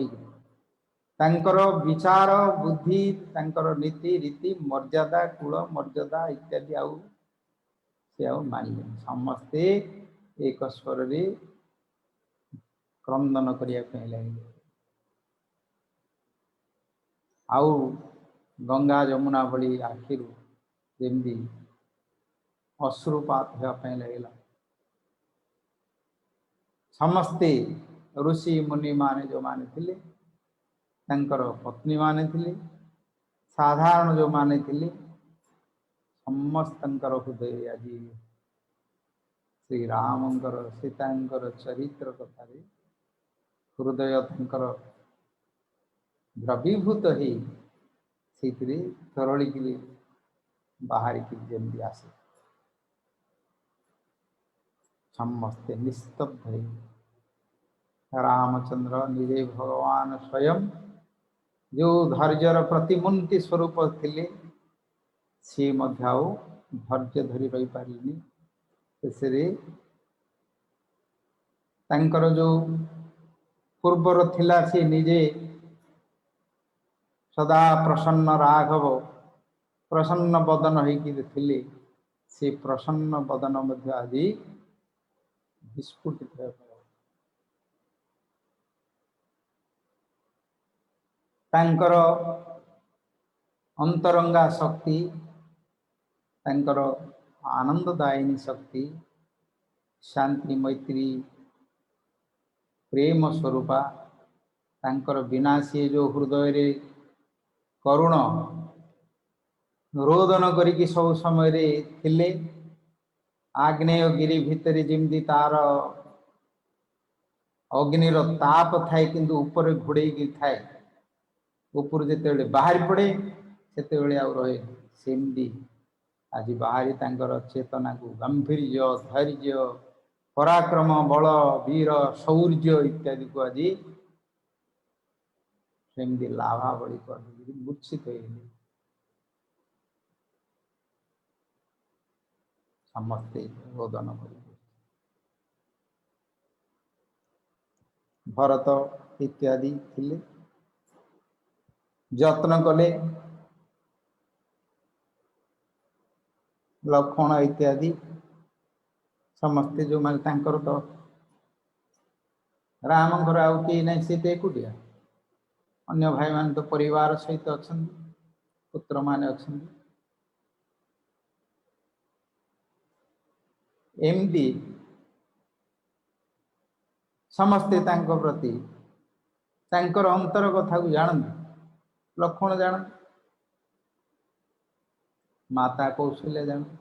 होकर विचार बुद्धि तांकर नीति रीति मर्यादा कूल मर्यादा इत्यादि आउ मानले समस्ते एक स्वर क्रंदन करने लगे, आउ गंगा जमुना भली आखिर जमी अश्रुपात होगापी लगला, समस्ते ऋषि मुनि माने जो माने थिले तांकर पत्नी माने थिले, साधारण जो माने थिले समस्त हृदय आज श्री रामंकर सीतांकर चरित्र कथा हृदय तांकर द्रवीभूत हो तरलिकी बाहरिकी जमी आसे समस्ते निस्तब्ध रामचंद्र निजे भगवान स्वयं जो धैर्यर प्रतिमूर्ति स्वरूप थिले सी धैर्य धरी रही पारे, तांकर जो पूर्वर थिला सी निजे सदा प्रसन्न राघव प्रसन्न बदन होते से प्रसन्न बदन मध्य आज विस्फुटित तांकर अंतरंगा शक्ति तांकर आनंददायिनी शक्ति शांति मैत्री प्रेम स्वरूपा तांकर बिना सी जो हृदय रे करुण रोदन करिकी सब समय थिले, आग्नेयगिरी भितर जमी तार अग्निर ताप थाए किंतु ऊपर घोड़े थाए, ऊपर जिते बाहरी पड़े से रहे सेमती आज बाहरी तांकर चेतना को गंभीर्य धैर्य पराक्रम बल वीर शौर्य इत्यादि को आज ସେମିତି ଲାଭା ଭଳି କରିକି ମୂର୍ଚ୍ଛିତ ହେଇଗଲେ। ସମସ୍ତେ ରୋଦନ କରିବେ। ଭରତ ଇତ୍ୟାଦି ଥିଲେ, ଯତ୍ନ କଲେ। ଲକ୍ଷ୍ମଣ ଇତ୍ୟାଦି ସମସ୍ତେ ଯେଉଁମାନେ ତାଙ୍କର ତ ରାମଙ୍କର ଆଉ କେହି ନାହିଁ, ସେ ତ ଏକୁଟିଆ। ଅନ୍ୟ ଭାଇମାନେ ତ ପରିବାର ସହିତ ଅଛନ୍ତି, ପୁତ୍ରମାନେ ଅଛନ୍ତି। ଏମିତି ସମସ୍ତେ ତାଙ୍କ ପ୍ରତି ତାଙ୍କର ଅନ୍ତର କଥାକୁ ଜାଣନ୍ତି। ଲକ୍ଷ୍ମଣ ଜାଣନ୍ତି, ମାତା କୌଶଲ୍ୟା ଜାଣନ୍ତି,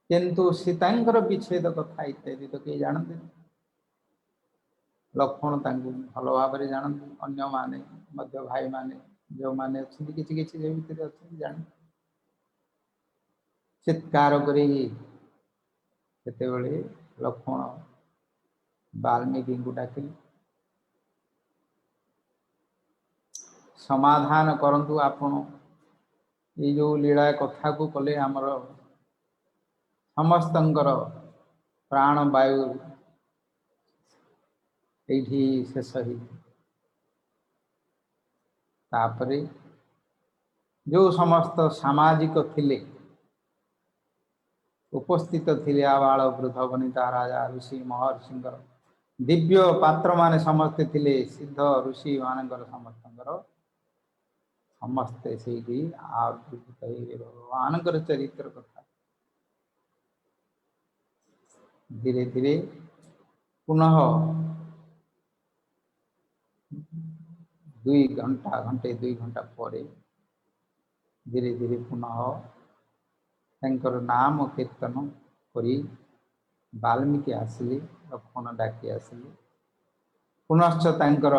କିନ୍ତୁ ସୀତାଙ୍କର ବିଚ୍ଛେଦ କଥା ଇତ୍ୟାଦି ତ କେହି ଜାଣନ୍ତିନି। ଲକ୍ଷ୍ମଣ ତାଙ୍କୁ ଭଲ ଭାବରେ ଜାଣନ୍ତି, ଅନ୍ୟମାନେ ମଧ୍ୟ ଭାଇମାନେ ଯେଉଁମାନେ ଅଛନ୍ତି କିଛି କିଛି ଯେ ଭିତରେ ଅଛନ୍ତି ଜାଣନ୍ତି। ଚିତ୍କାର କରି ସେତେବେଳେ ଲକ୍ଷ୍ମଣ ବାଲ୍ମୀକିଙ୍କୁ ଡାକିଲେ, ସମାଧାନ କରନ୍ତୁ ଆପଣ, ଏଇ ଯେଉଁ ଲୀଳା କଥାକୁ କଲେ ଆମର ସମସ୍ତଙ୍କର ପ୍ରାଣ ବାୟୁ ଏଇଠି ଶେଷ ହେଇଛି। ତାପରେ ଯେଉଁ ସମସ୍ତ ସାମାଜିକ ଥିଲେ, ଉପସ୍ଥିତ ଥିଲେ, ଆବାଳ ବୃଦ୍ଧ ବନିତା ରାଜା ଋଷି ମହର୍ଷିଙ୍କର ଦିବ୍ୟ ପାତ୍ରମାନେ ସମସ୍ତେ ଥିଲେ, ସିଦ୍ଧ ଋଷି ମାନଙ୍କର ସମସ୍ତଙ୍କର ସମସ୍ତେ ସେଇଠି ଆବିର୍ଭୂତ ହେଇଗଲେ ଭଗବାନଙ୍କର ଚରିତ୍ର କଥା। ଧୀରେ ଧୀରେ ପୁନଃ 2 ଘଣ୍ଟା ଘଣ୍ଟେ 2 ଘଣ୍ଟା ପରେ ଧୀରେ ଧୀରେ ପୁନଃ ତାଙ୍କର ନାମ କୀର୍ତ୍ତନ କରି ବାଲ୍ମୀକି ଆସିଲେ, ଲକ୍ଷ୍ମଣ ଡାକି ଆସିଲେ। ପୁନଶ୍ଚ ତାଙ୍କର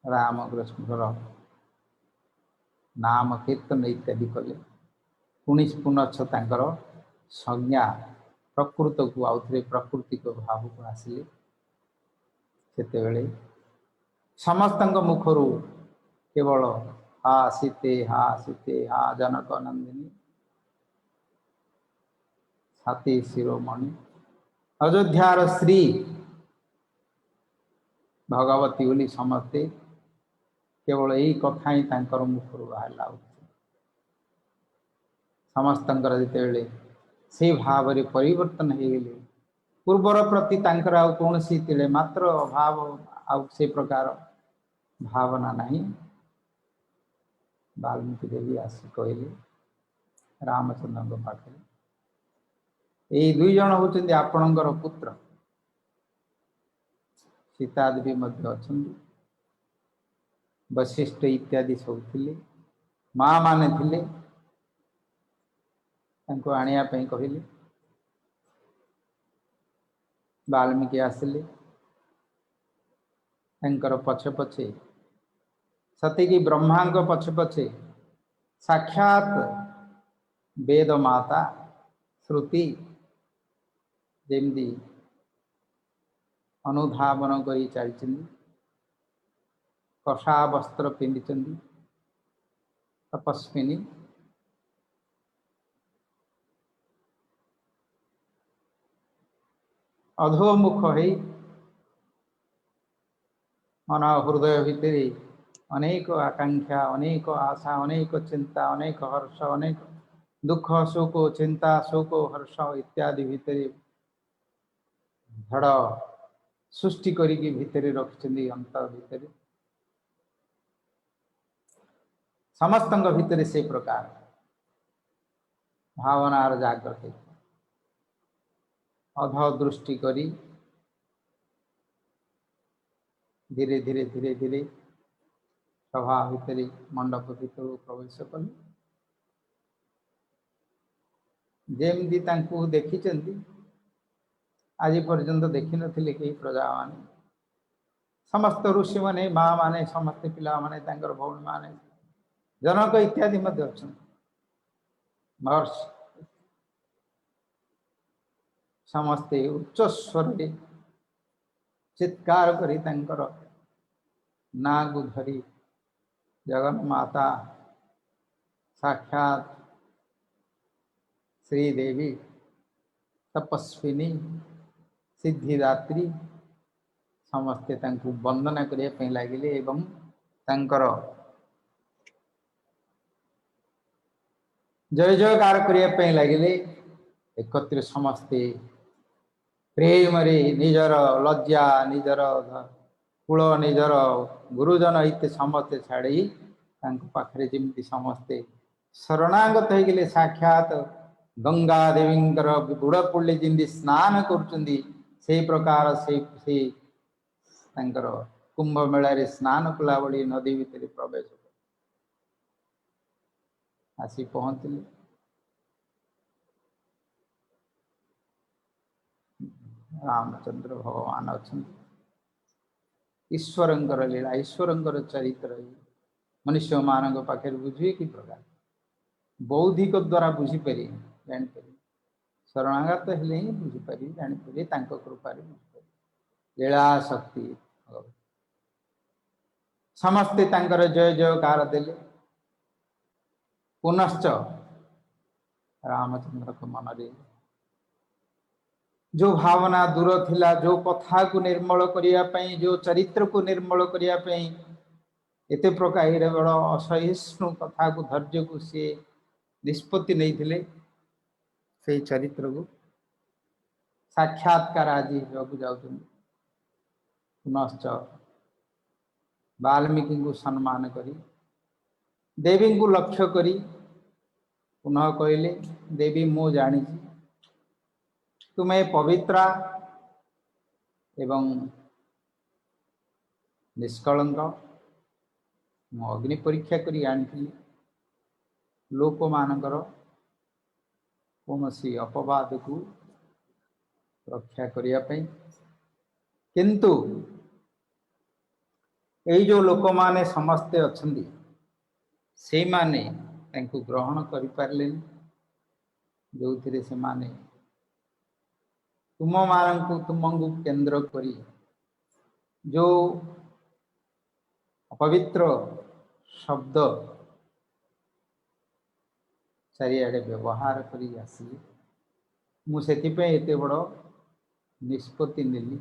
ରାମକୃଷ୍ଣଙ୍କର ନାମ କୀର୍ତ୍ତନ ଇତ୍ୟାଦି କଲେ। ପୁନଶ୍ଚ ତାଙ୍କର ସଂଜ୍ଞା ପ୍ରକୃତକୁ ଆଉଥରେ ପ୍ରାକୃତିକ ଭାବକୁ ଆସିଲେ। ସେତେବେଳେ ସମସ୍ତଙ୍କ ମୁଖରୁ କେବଳ ହା ସୀତେ ହା ଜନକ ନନ୍ଦିନୀ ଛାତି ଶିରୋମଣି ଅଯୋଧ୍ୟାର ଶ୍ରୀ ଭଗବତୀ ବୋଲି ସମସ୍ତେ କେବଳ ଏଇ କଥା ହିଁ ତାଙ୍କର ମୁଖରୁ ବାହାରିଲା। ସମସ୍ତଙ୍କର ଯେତେବେଳେ ସେଇ ଭାବରେ ପରିବର୍ତ୍ତନ ହେଇଗଲେ, ପୂର୍ବର ପ୍ରତି ତାଙ୍କର ଆଉ କୌଣସି ତିଳେ ମାତ୍ର ଭାବ ଆଉ ସେ ପ୍ରକାର ଭାବନା ନାହିଁ। ବାଲ୍ମୀକି ଦେବୀ ଆସି କହିଲେ ରାମଚନ୍ଦ୍ରଙ୍କ ପାଖରେ, ଏଇ 2 ଜଣ ହେଉଛନ୍ତି ଆପଣଙ୍କର ପୁତ୍ର। ସୀତା ଦେବୀ ମଧ୍ୟ ଅଛନ୍ତି, ବଶିଷ୍ଠ ଇତ୍ୟାଦି ସବୁ ଥିଲେ, ମା ମାନେ ଥିଲେ। ତାଙ୍କୁ ଆଣିବା ପାଇଁ କହିଲେ। ବାଲ୍ମୀକି ଆସିଲେ, ତାଙ୍କର ପଛେ ପଛେ ସତେକି ବ୍ରହ୍ମାଙ୍କ ପଛେ ପଛେ ସାକ୍ଷାତ ବେଦ ମାତା ଶ୍ରୁତି ଯେମିତି ଅନୁଧାବନ କରି ଚାଲିଛନ୍ତି, କଷା ବସ୍ତ୍ର ପିନ୍ଧିଛନ୍ତି, ତପସ୍ୱିନୀ। ଅଧୋମୁଖ ହେଇ ମନ ହୃଦୟ ଭିତରେ ଅନେକ ଆକାଂକ୍ଷା, ଅନେକ ଆଶା, ଅନେକ ଚିନ୍ତା, ଅନେକ ହର୍ଷ, ଅନେକ ଦୁଃଖ ଶୋକ, ଚିନ୍ତା ଶୋକ ହର୍ଷ ଇତ୍ୟାଦି ଭିତରେ ଝଡ଼ ସୃଷ୍ଟି କରିକି ଭିତରେ ରଖିଛନ୍ତି। ଅନ୍ତର ଭିତରେ ସମସ୍ତଙ୍କ ଭିତରେ ସେ ପ୍ରକାର ଭାବନାର ଜାଗ୍ରତ ହେଇଛି। ଅଧ ଦୃଷ୍ଟି କରି ଧୀରେ ଧୀରେ ଧୀରେ ଧୀରେ ସଭା ଭିତରେ ମଣ୍ଡପ ଭିତରକୁ ପ୍ରବେଶ କଲେ। ଯେମିତି ତାଙ୍କୁ ଦେଖିଛନ୍ତି ଆଜି ପର୍ଯ୍ୟନ୍ତ ଦେଖିନଥିଲେ କେହି ପ୍ରଜାମାନେ। ସମସ୍ତ ଋଷିମାନେ, ମା ମାନେ, ସମସ୍ତେ ପିଲାମାନେ, ତାଙ୍କର ଭଉଣୀମାନେ, ଜନକ ଇତ୍ୟାଦି ମଧ୍ୟ ଅଛନ୍ତି, ମହର୍ଷି ସମସ୍ତେ। ସମସ୍ତେ ଉଚ୍ଚ ସ୍ୱରରେ ଚିତ୍କାର କରି ତାଙ୍କର ना को धरी जगन माता साक्षात श्रीदेवी तपस्विनी सिद्धिदात्री समस्ते तांको वंदना करिया पे लागिले एवं तांकर जय जयकार करिया पे लागिले। एकत्र समस्ते प्रेम रे निजर लज्जा निजर कूल निजर गुरुजन इत्ते समस्ते छाड़ी तांको पाखरे जेमती समस्ते शरणागत हो गले। साक्षात गंगा देवींकर बुड़ पड़े जमी स्नान करुँच से प्रकार से तांकर कुंभ मेला रे स्नान कला बड़ी नदी भितर प्रवेश आसी पहुँचले। रामचंद्र भगवान अच्छा ईश्वरंकर लीला ईश्वरंकर चरित्र मनुष्य मान पाखे बुझे कि प्रकार बौद्धिक द्वारा बुझीपारे जापर शरणागत हेले ही बुझीपारे जापर कृपार बुझीपारे लीला शक्ति समस्ते तांकर जय जयकार देले। पुनश्च रामचंद्र को मन रे जो भावना दूर थिला जो कथा को निर्मल करने जो चरित्र को निर्मल करने एते प्रकार बड़ा असहिष्णु कथा को धैर्य को सी निष्पत्ति नहीं थिले से चरित्र को साक्षात्कार आज जाऊ पुनश्च वाल्मीकि को सम्मान करी देवी को लक्ष्य करी पुनः कहले देवी मो जानी तुम्हें पवित्रा एवं निष्कलंक मु अग्नि परीक्षा करी आनी लोक मानकर कौन सी अपवाद को रक्षा करने किंतु यही जो लोक माने समस्ते अच्छी से माने तांको ग्रहण करि पारले जो थिरे से माने तुम मानकु तुमंगु केंद्र करी जो अपवित्र शब्द चारिआडे व्यवहार करी आसिले मु सेतिपे एते बड़ निष्पत्ति नेली।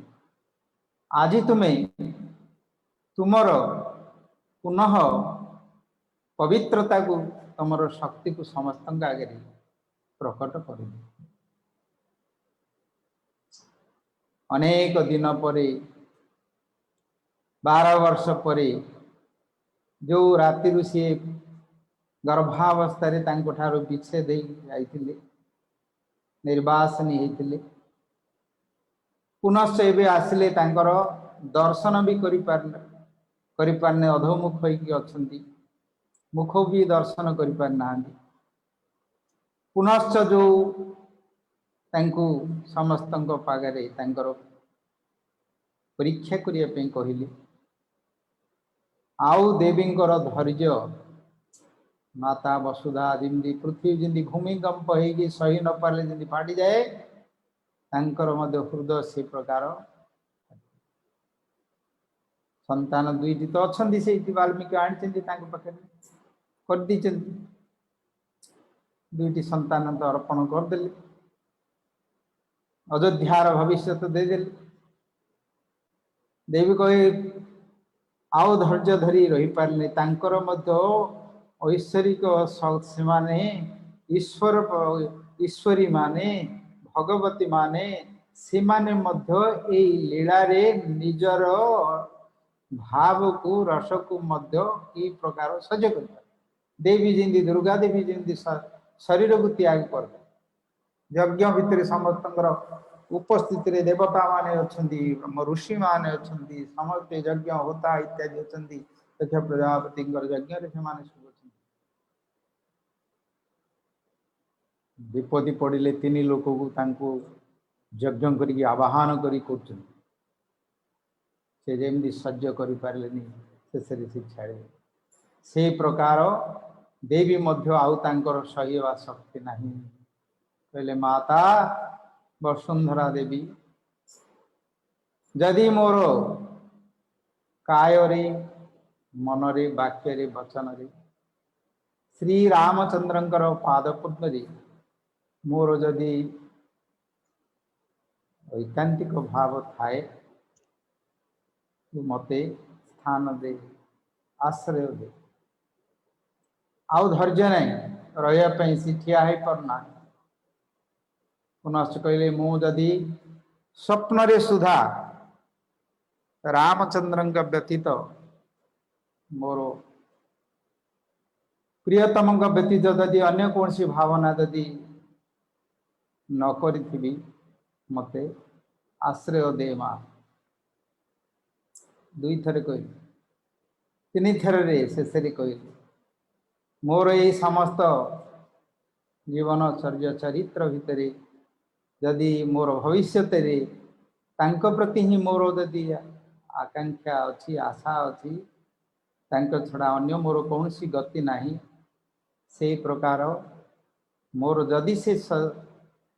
आज तुम्हें तुमर पुनः पवित्रता को तुमर शक्ति को समस्त आगे प्रकट कर अनेक दिन पर 12 वर्ष पर जो राति सी गर्भावस्था ठार विच्छेद जाइए निर्वासनी होते पुनश्च एवं आसिले तांकर दर्शन भी करिपारने अधोमुख होती मुख भी दर्शन करिपारना पुनश्च जो तांको समस्त पागरे तांकर परीक्षा करने कहले आउ देवींकर धैर्य माता वसुधा जमी पृथ्वी जमी भूमिकंप हो सही न पारे जमी फाटी जाए तांकर मध्य हृदय से प्रकार संतान दुईटी तो अच्छा से वाल्मीकि आनी पाखे कर दुईटी संतान तो अर्पण करदे अयोध्यार भविष्य तो देदेले देवी कहे आउ धैर्य धरी रही पारे तांकर मध्य ऐश्वरिक से माने ईश्वर ईश्वरी माने भगवती माने से माने मध्य ए लीला रे निजर भाव को रस को मध्य की प्रकार सज कर देवी जिंदी दुर्गा देवी जिंदी शरीर को त्याग कर यज्ञ भितर समस्त उपस्थित रे देवता माने अछंती ब्रह्म ऋषि माने अछंती समस्त यज्ञ होता इत्यादि अछंती तथा प्रजापति यज्ञ रे माने सब अछंती विपत्ति पड़िले 3 लोक को तांको यज्ञ करी आवाहन करी करछन से जेमदी सज्ज करि पारलेनी से छाड़े से प्रकार देवी मध्य आउ तांकर सहीवा शक्ति नहीं कहले माता वसुंधरा देवी जदि मोर काय रे मनरे वाक्य वचन श्री रामचंद्रंकर पाद पद्म मोर जदि ऐकांतिक भाव थाए तू मते स्थान दे आश्रय दे आउ धैर्य नहीं रही सी ठिया है पारना पुनश्च कहले मु जदि स्वप्न रे सुधा रामचंद्र व्यतीत मोर प्रियतम व्यतीत जदि अन्य कौन सी भावना जदि न करी मते आश्रय दे माँ दुई थर कहली तीन थर शेष कहली मोर ये समस्त जीवन चर्य चरित्र भितर जदि मोर भविष्य प्रति ही मोर जदि आकांक्षा अच्छी आशा अच्छी छड़ा अन्य मोर कौन सी गति नहीं से प्रकार मोर जदि से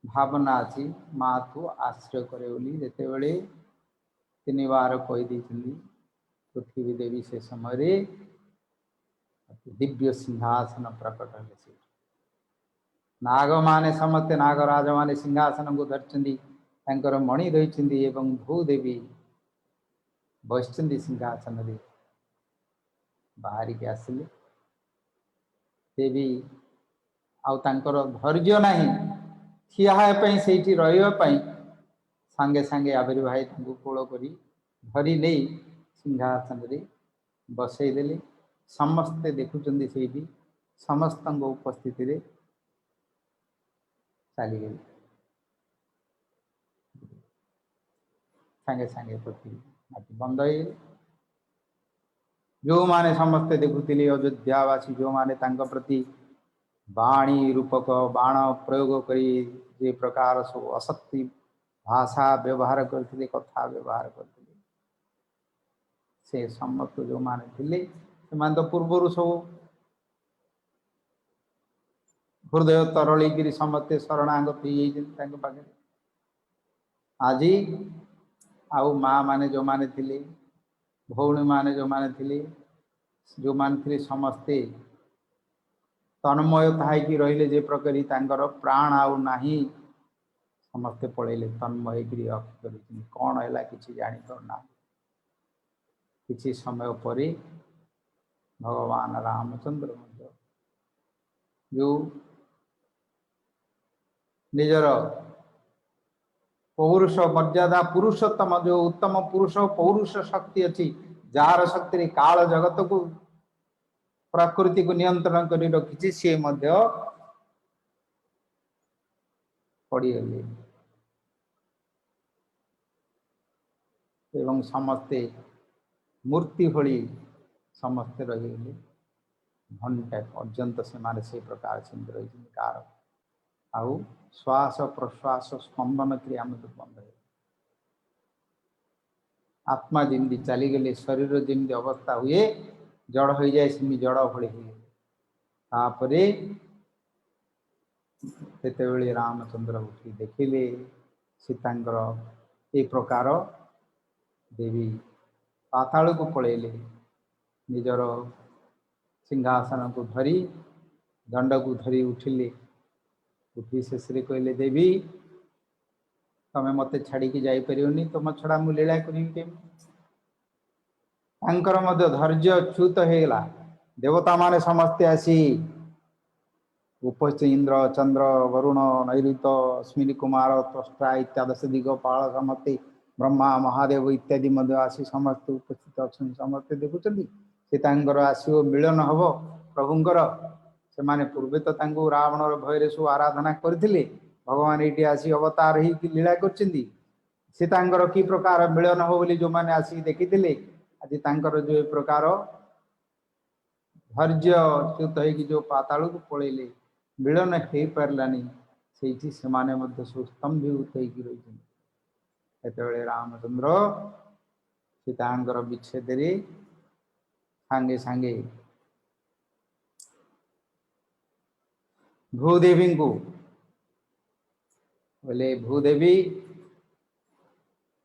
भावना अच्छी माँ तू आश्रय करे बोली जिते बड़े तीन बार कहीदी पृथ्वी देवी से समय दिव्य सिंहासन प्रकट है नाग माने समस्ते नागराज माने सिंहासन को धरती मणि रही भूदेवी बस सिंहासन रे बाहर के आसिले देवी आउ धैर्य नहीं ठिया से रही सांगे सांगे आविर्भाई कोल कर धरी नहीं सिंहासन रे बसईदे समस्ते देखुं से समस्त उपस्थित रे चली गई सांगे सांगे पृथ्वी माटी बंद हो जो माने समस्ते देखुले अयोध्यावासी जो माने प्रति बाणी रूपक बाण प्रयोग करी जे प्रकार सब असत्य भाषा व्यवहार करते कथा व्यवहार करते से समस्त जो माने थिले तो पूर्वर सब हृदय तरल समस्ते शरणागत पाखे आज आउ माँ माने जो माने थिले भौणी माने जो माने थिले जो माने थिले समस्ते तन्मय थाई रहिले जे प्रकार तांकर प्राण आउ नाही समस्ते पड़ेले तन्मय कौन है कि जानी पारना किसी समय पर भगवान रामचंद्र जो निजर पौरुष मर्यादा पुरुषोत्तम जो उत्तम पुरुष पौरुष शक्ति अच्छी जार शक्ति काल जगत को प्रकृति को नियंत्रण कर रखी सी पड़गले एवं समस्ते मूर्ति भली समस्ते रहीगले घंटा पर्यंत से प्रकार से रही कार आउ श्वास प्रश्वास स्पंदन क्रिया बंद है आत्मा जमी चलीगले शरीर जमी अवस्था हुए जड़ हो जाए सेमी जड़ भली तापरे सेतेबेले रामचंद्र उठी देखिले सीतांकर ए प्रकार देवी पाताल को पलैले निजर सिंहासन को धरी दंड को धरी उठिले उठी शेष कहले देवी तमें मत छाड़ी जापरियोनी तुम छड़ा मु लीला करी धैर्य च्युत होगा देवता माने समस्ते आसी उपस्थित इंद्र चंद्र वरुण नैऋत अश्विनी कुमार त्वष्टा इत्यादि दिगपाल समस्ते ब्रह्मा महादेव इत्यादि आसी समस्ते उपस्थित अच्छा समस्ते देखुं से आसो मिलन हम प्रभुंर से माने पूर्वे तो रावण भय सब आराधना करते भगवान ये आसी अवतार ही लीला कर कि प्रकार मिलन हो बोली जो मैंने आसिक देखी आज जो प्रकार धैर्य च्युत हो जो पाताल को पलैले मिलन हो पारानी से सब स्तंभीभूत रही सेते रामचंद्र सीता विच्छेद सांगे सांगे भूदेवी को बोले भूदेवी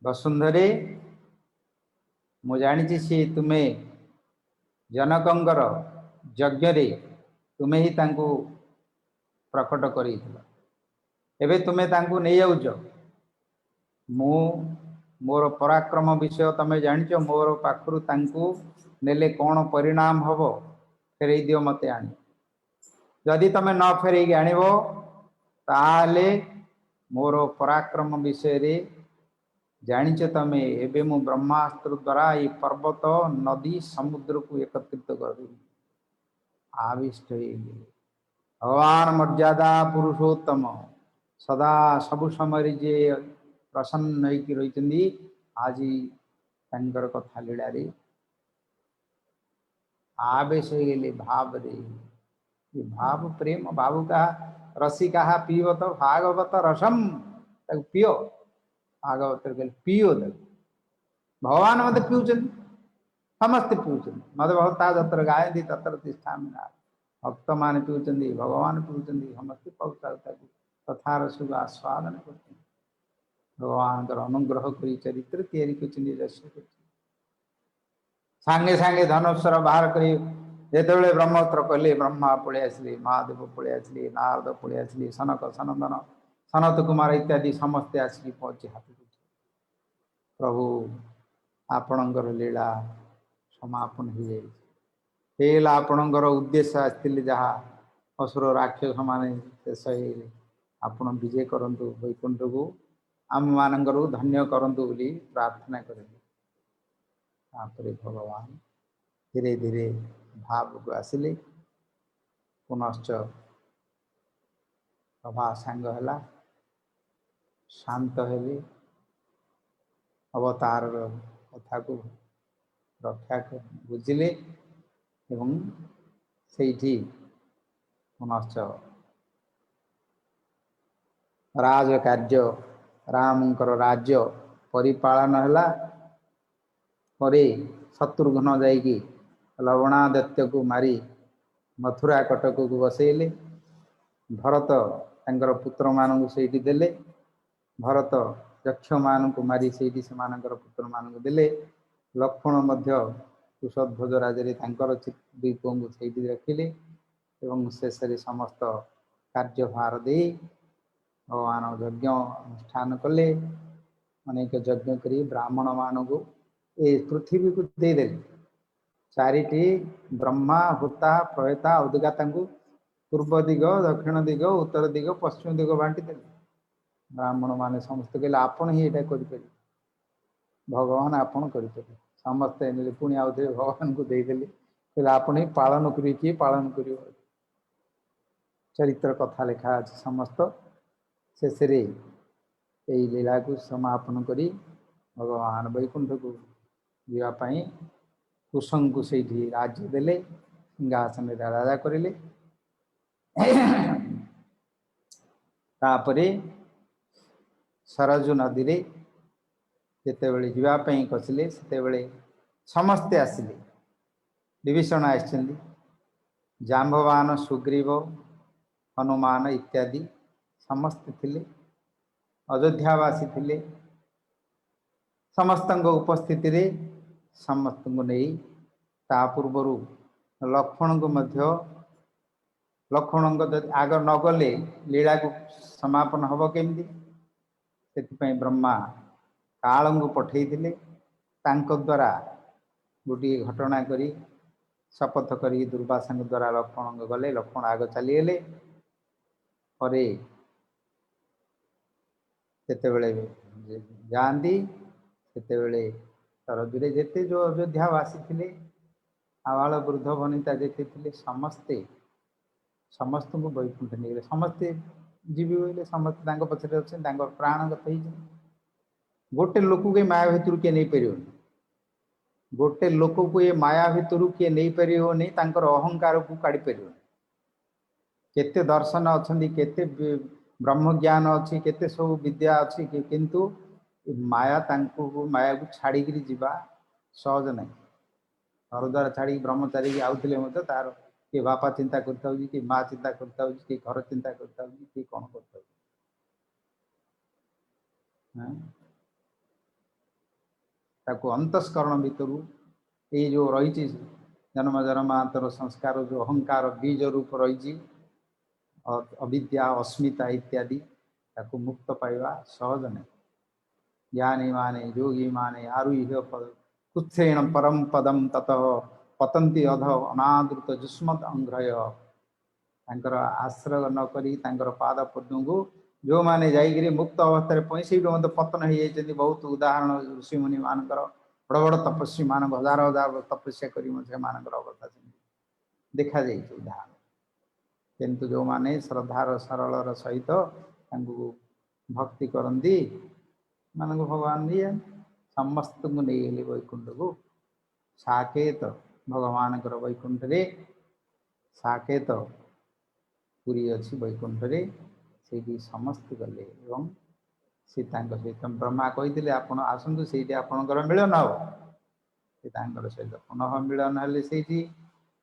वसुंधरे मु जानी सी तुम्हें जनकंगर यज्ञ रे तुम्हें ही तांको प्रकट करैथिल एबे तुम्हें तांको नै जाउछ मु मोर पराक्रम विषय तमे जानिछ मोर पाखरु तांको नेले कौन परिणाम हबो फेरै दियो मते आनी जदि तमे न फेरै आनिबो ताले मोर पराक्रम विषय रे जानिछ तमे एबे मु ब्रह्मास्त्र द्वारा ये पर्वत नदी समुद्र को एकत्रित कर आविष्ट भगवान मर्यादा पुरुषोत्तम सदा सबु समय जे प्रसन्न होइकी रही आज तांकर कथा लीला रे आवेश हो भाव रे ये भाव प्रेम भाव का रसी कहा पीव तो भागवत रसम पियो भागवत पियो भगवान मत पिउचन समस्त पिउचन मत भक्ता जत्र गायती तत्र तिष्ठामि भक्त मान पिउचन भगवान पिउचन समस्त पौता तथा रस आस्वादन कर भगवान अनुग्रह कर चरित्र तैयारी सांगे सांगे धनुस्वर बाहर कर जिते ब्रह्मोत्र कहले ब्रह्मा पलि आसले महादेव पलि आसले नारद पलि आसले सनक सनंदन सनत कुमार इत्यादि समस्ते आसिक पहुंची हाथ प्रभु आपणकर लीला समापन हो जाए आपणकर उद्देश्य आसते जहाँ असुर राक्षस मान शेष आपण विजय करंतु वैकुंठ को आम मानकर धन्य करंतु बोली प्रार्थना करें भगवान धीरे धीरे भाव को आसिले पुनश्च सभा सांग है शांत हेले अवतार कथा को रक्षा बुझिले एवं सेठी पुनश्च राज कार्य रामकर राज्य परिपालन है परे शत्रुघ्न जाइकी लवणादित्य को मारी मथुरा कटक को बसैले भरत तांकर पुत्र मानू से देले भरत यक्ष मान को मारी से पुत्र मान देले लक्ष्मण मध्य कुशध्वज राजरे तांकर दुई पुओं से रखिले एवं शेष समस्त कार्यभार दे भगवान यज्ञ अनुष्ठान कले अनेक यज्ञ करी ब्राह्मण मान को ए पृथ्वी को देदेले चारिटी ब्रह्मा हुता प्रयता उदगाता पूर्व दिग दक्षिण दिग उत्तर दिग पश्चिम दिग बांटी देले ब्राह्मण माने समस्त कहले आपण ही एटा करि परिबे भगवान आपण करि परिबे समस्त नेले पुणी आउ थे भगवान को देदेले कहले आपण ही पालन करी कि पालन करियो चरित्र कथा लिखा अछि समस्त शेषरे एई लीला को समापन करी भगवान वैकुंठ को जीवाई कुसुम को से राज्य देले सिंहासन राजा करेले तापरे सरजू नदी रे जितेबले जीवाई कसले से समस्ते आसिले विभीषण आसछन्ति जाम्बवान सुग्रीव हनुमान इत्यादि समस्त थिले अयोध्यावासी थिले समस्त उपस्थिति रे समस्त को नहीं ता पूर्वर लक्ष्मण को मध्य लक्ष्मण को आग न गले लीला को समापन हम केमती से ब्रह्मा काल को पठे द्वारा गोटे घटना करी शपथ करी दुर्वासा द्वारा लक्ष्मण गले लक्ष्मण आग चलीगले जितेबले जाती से सरजुरे जेते जो अयोध्यावासी थे आवाल वृद्ध वनिता जेते थे समस्ते समस्त को वैकुंठ नहीं गले समस्ते जीवी बोले समस्त पचर अच्छे प्राण गत गोटे लोक के माया भितर किए नहीं पार गोटे लोक को ये माया भितर किए नहीं पार अहंकार को काढ़ी पार केते दर्शन अच्छा केते ब्रह्म ज्ञान अच्छी केते सब विद्या अच्छी किंतु माया माया को छाड़ी जीवा सहज नहीं घर द्वार छाड़ी ब्रह्मचारी आउे मत तार किए बापा चिंता करता कि माँ चिंता करता कि घर चिंता करता कि कौन करता अंतस्करण भितर ये जो रही जन्म जन्मांतर संस्कार जो अहंकार बीज रूप रही अविद्या अस्मिता इत्यादि ताको मुक्त पाइबा सहज नहीं। ज्ञानी माने योगी माने आरुह्य कुत्सेण परम पदम ततः पतंती अध अनादृत जुष्मत अंग्रय तांकर आश्रय न करी तांकर पाद पद्म को जो माने जाइगिरी मुक्त अवस्था पैंसी मत पतन हो जाती। बहुत उदाहरण ऋषि मुनि मानकर बड़ बड़ तपस्वी मान हजार हजार तपस्या करी अवस्था देखा जाए उदाहरण। किंतु जो माने श्रद्धार सरलर सहित भक्ति करती मान भगवान दिए समस्त को नहीं वैकुंठ को साकेत भगवान वैकुंठ रे साकेत पुरी अच्छी वैकुंठ रे से समस्त गले एवं सीता सहित ब्रह्मा कही आपण आसतु से आपणकर मिलन हम से सहित पुनः मिलन हेले से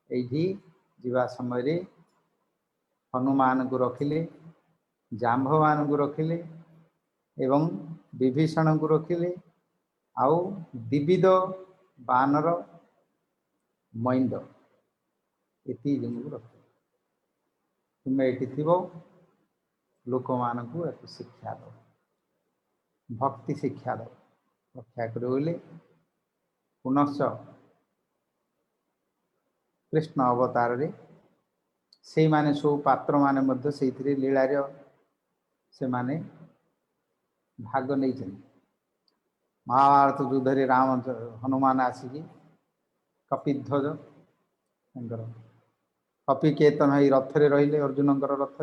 जीवा समय हनुमान को रखिले जाम्भवान को रखिले एवं विभीषण को रखिले आउ दिविद बानर मैंद एति को रखिले तुम्हें ये थी लोक मान को शिक्षा दो भक्ति शिक्षा दो रक्षा कर पुनश्च कृष्ण अवतार रे से माने सब पात्र माने मध्य से लीलार से माने भाग नहीं। महाभारत युद्ध रे राम हनुमान आसिकी कपिध्वज कपि केतन ही रथ रे रहिले अर्जुन रथ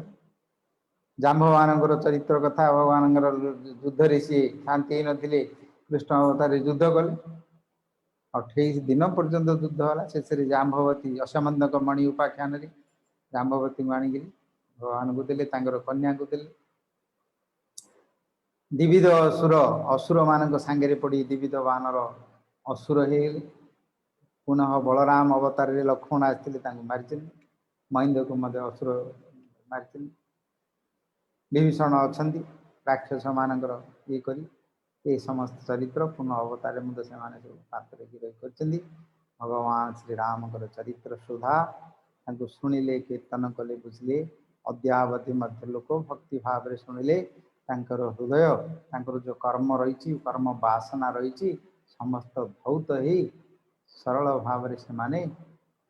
जाम्भवान चरित्र कथा भगवान युद्ध रे सी शांति नथिले कृष्ण अवतार युद्ध कले 28 दिन पर्यंत युद्ध होला से जाम्भवती अशमंदक मणि उपाख्यान रे जाम्भवती को आणिक भगवान को देले कन्या को देले दिविद असुर मान सांगे पड़ी दिविद बानर असुर हो पुनः बलराम अवतार रे लक्ष्मण आसते मारी महिंद को मध्य असुर मारी विभीषण अच्छा राक्षस मानकर ये करी ये समस्त चरित्र पुनः अवतार मध्य से पात्र कर भगवान श्री राम चरित्र सुधा शुणिले कीर्तन कले बुझिले अद्यावधि मध्य लोक भक्ति भाव रे शुणिले हृदय जो कर्म रही कर्म वासना रही समस्त धौत ही सरल भाव से माने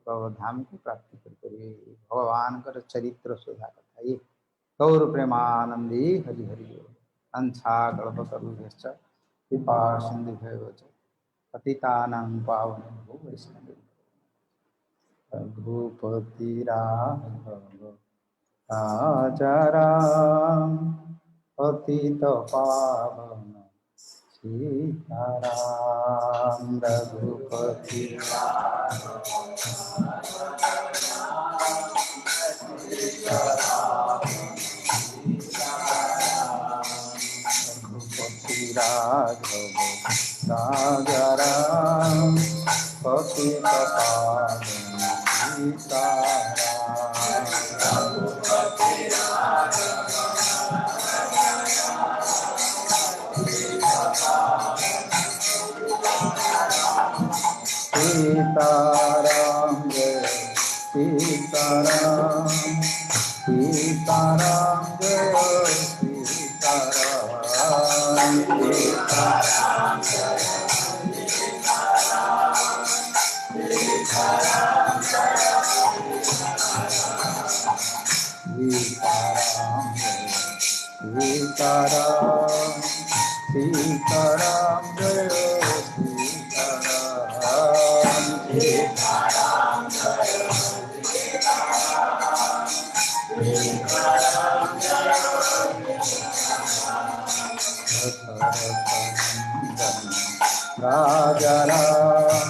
धाम को प्राप्ति करेंगे। भगवान चरित्र सुधा कथा ये गौर प्रेमानंदी हरि हरि अंछा कल्पतरुभ्यश्च कृपा सिंधुभ्यो च पतितानां पावनेभ्यो वैष्णवेभ्यो रघुपति राघव राजा राम पतित पावन सीताराम रघुपति राघव राजा राम पतित पावन सीताराम सीताराम जय सीताराम सीताराम जय सीताराम सीताराम सीताराम सीताराम जय राजा राम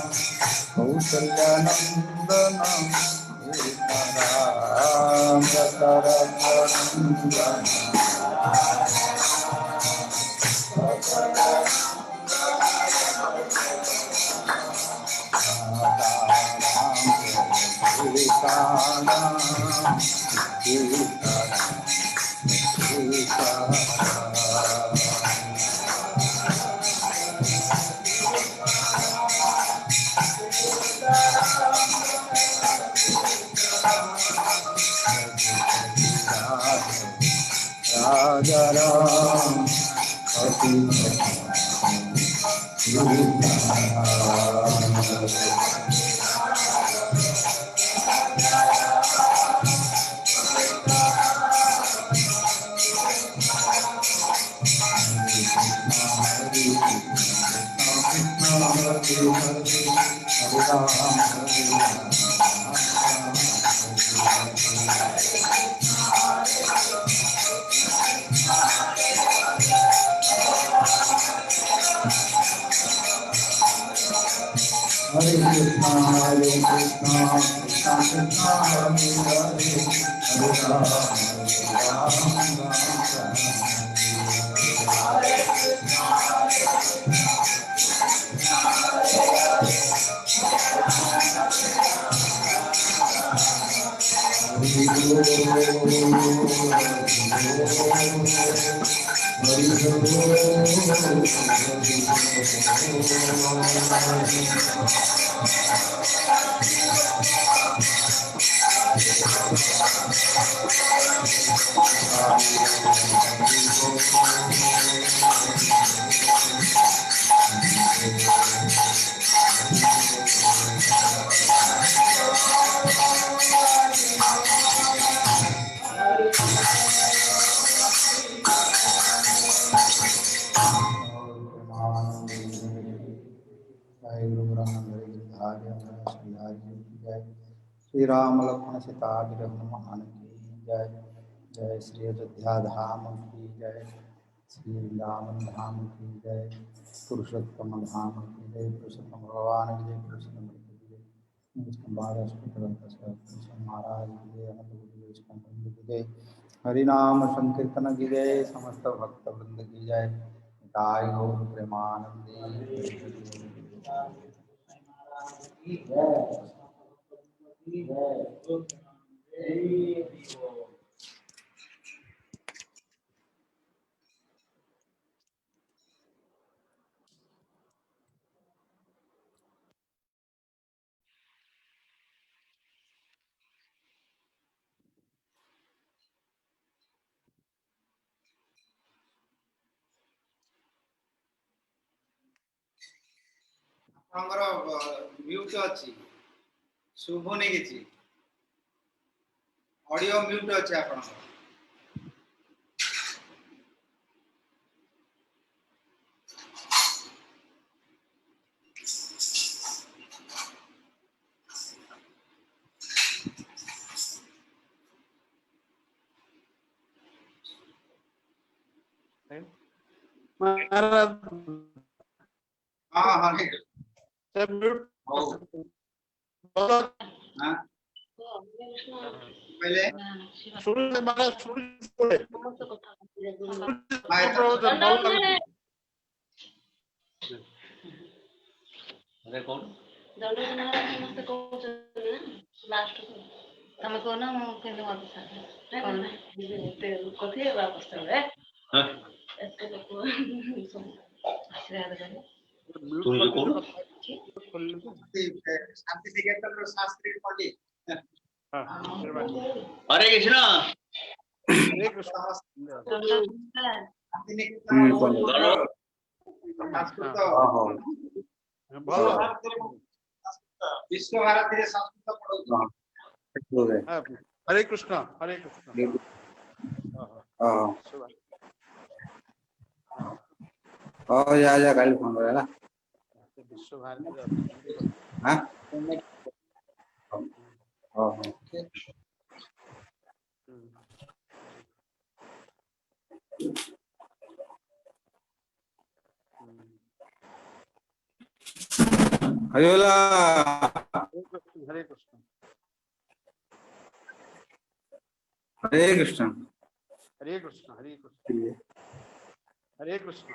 कौशल्या नंदन सीताराम दशरथ नंदन सीताराम
राजा Hare Krishna, Hare Krishna, Krishna Krishna, Hare Hare, Hare Rama, Hare Rama, जय गुरु रामचंद्र गिरधारी श्री हरि की जय। श्री राम लक्ष्मण सीता हनुमान की जय। जय श्री अयोध्या धाम की जय। श्री वृंदावन धाम की जय। पुरुषोत्तम धाम की जय। पुरुषोत्तम भगवान की जय। पुरुषोत्तम की जय। विष्णु महाराज की जय। अनंत गुरु विष्णु की जय। हरिनाम संकीर्तन की जय। समस्त भक्त वृंद की जय। निताई गौर प्रेमानंदी।
म्यूट अच्छी शुभुनी किछि ऑडियो म्यूट अच्छे आपण हाँ हाँ सब म्यूट हाँ पहले
शुरू से मारा शुरू से
अरे कौन
दंड समस्त कहते लास्ट तमे कहना मु केन मत साथ कथि वापस रे
हां
एते लोग आशीर्वाद करे
तुम जो कौन
शांति निकेतन शास्त्री पंडित
हरे कृष्णा
हरे कृष्ण शांति निकेतन संस्कृत विश्व भारती रे संस्कृत पढ़ो हरे कृष्ण हरे कृष्ण
हां जा कल फोन करेला
विश्व भारती
हां हां हरिओला
हरे कृष्ण
हरे कृष्ण
हरे कृष्ण हरे कृष्ण हरे कृष्ण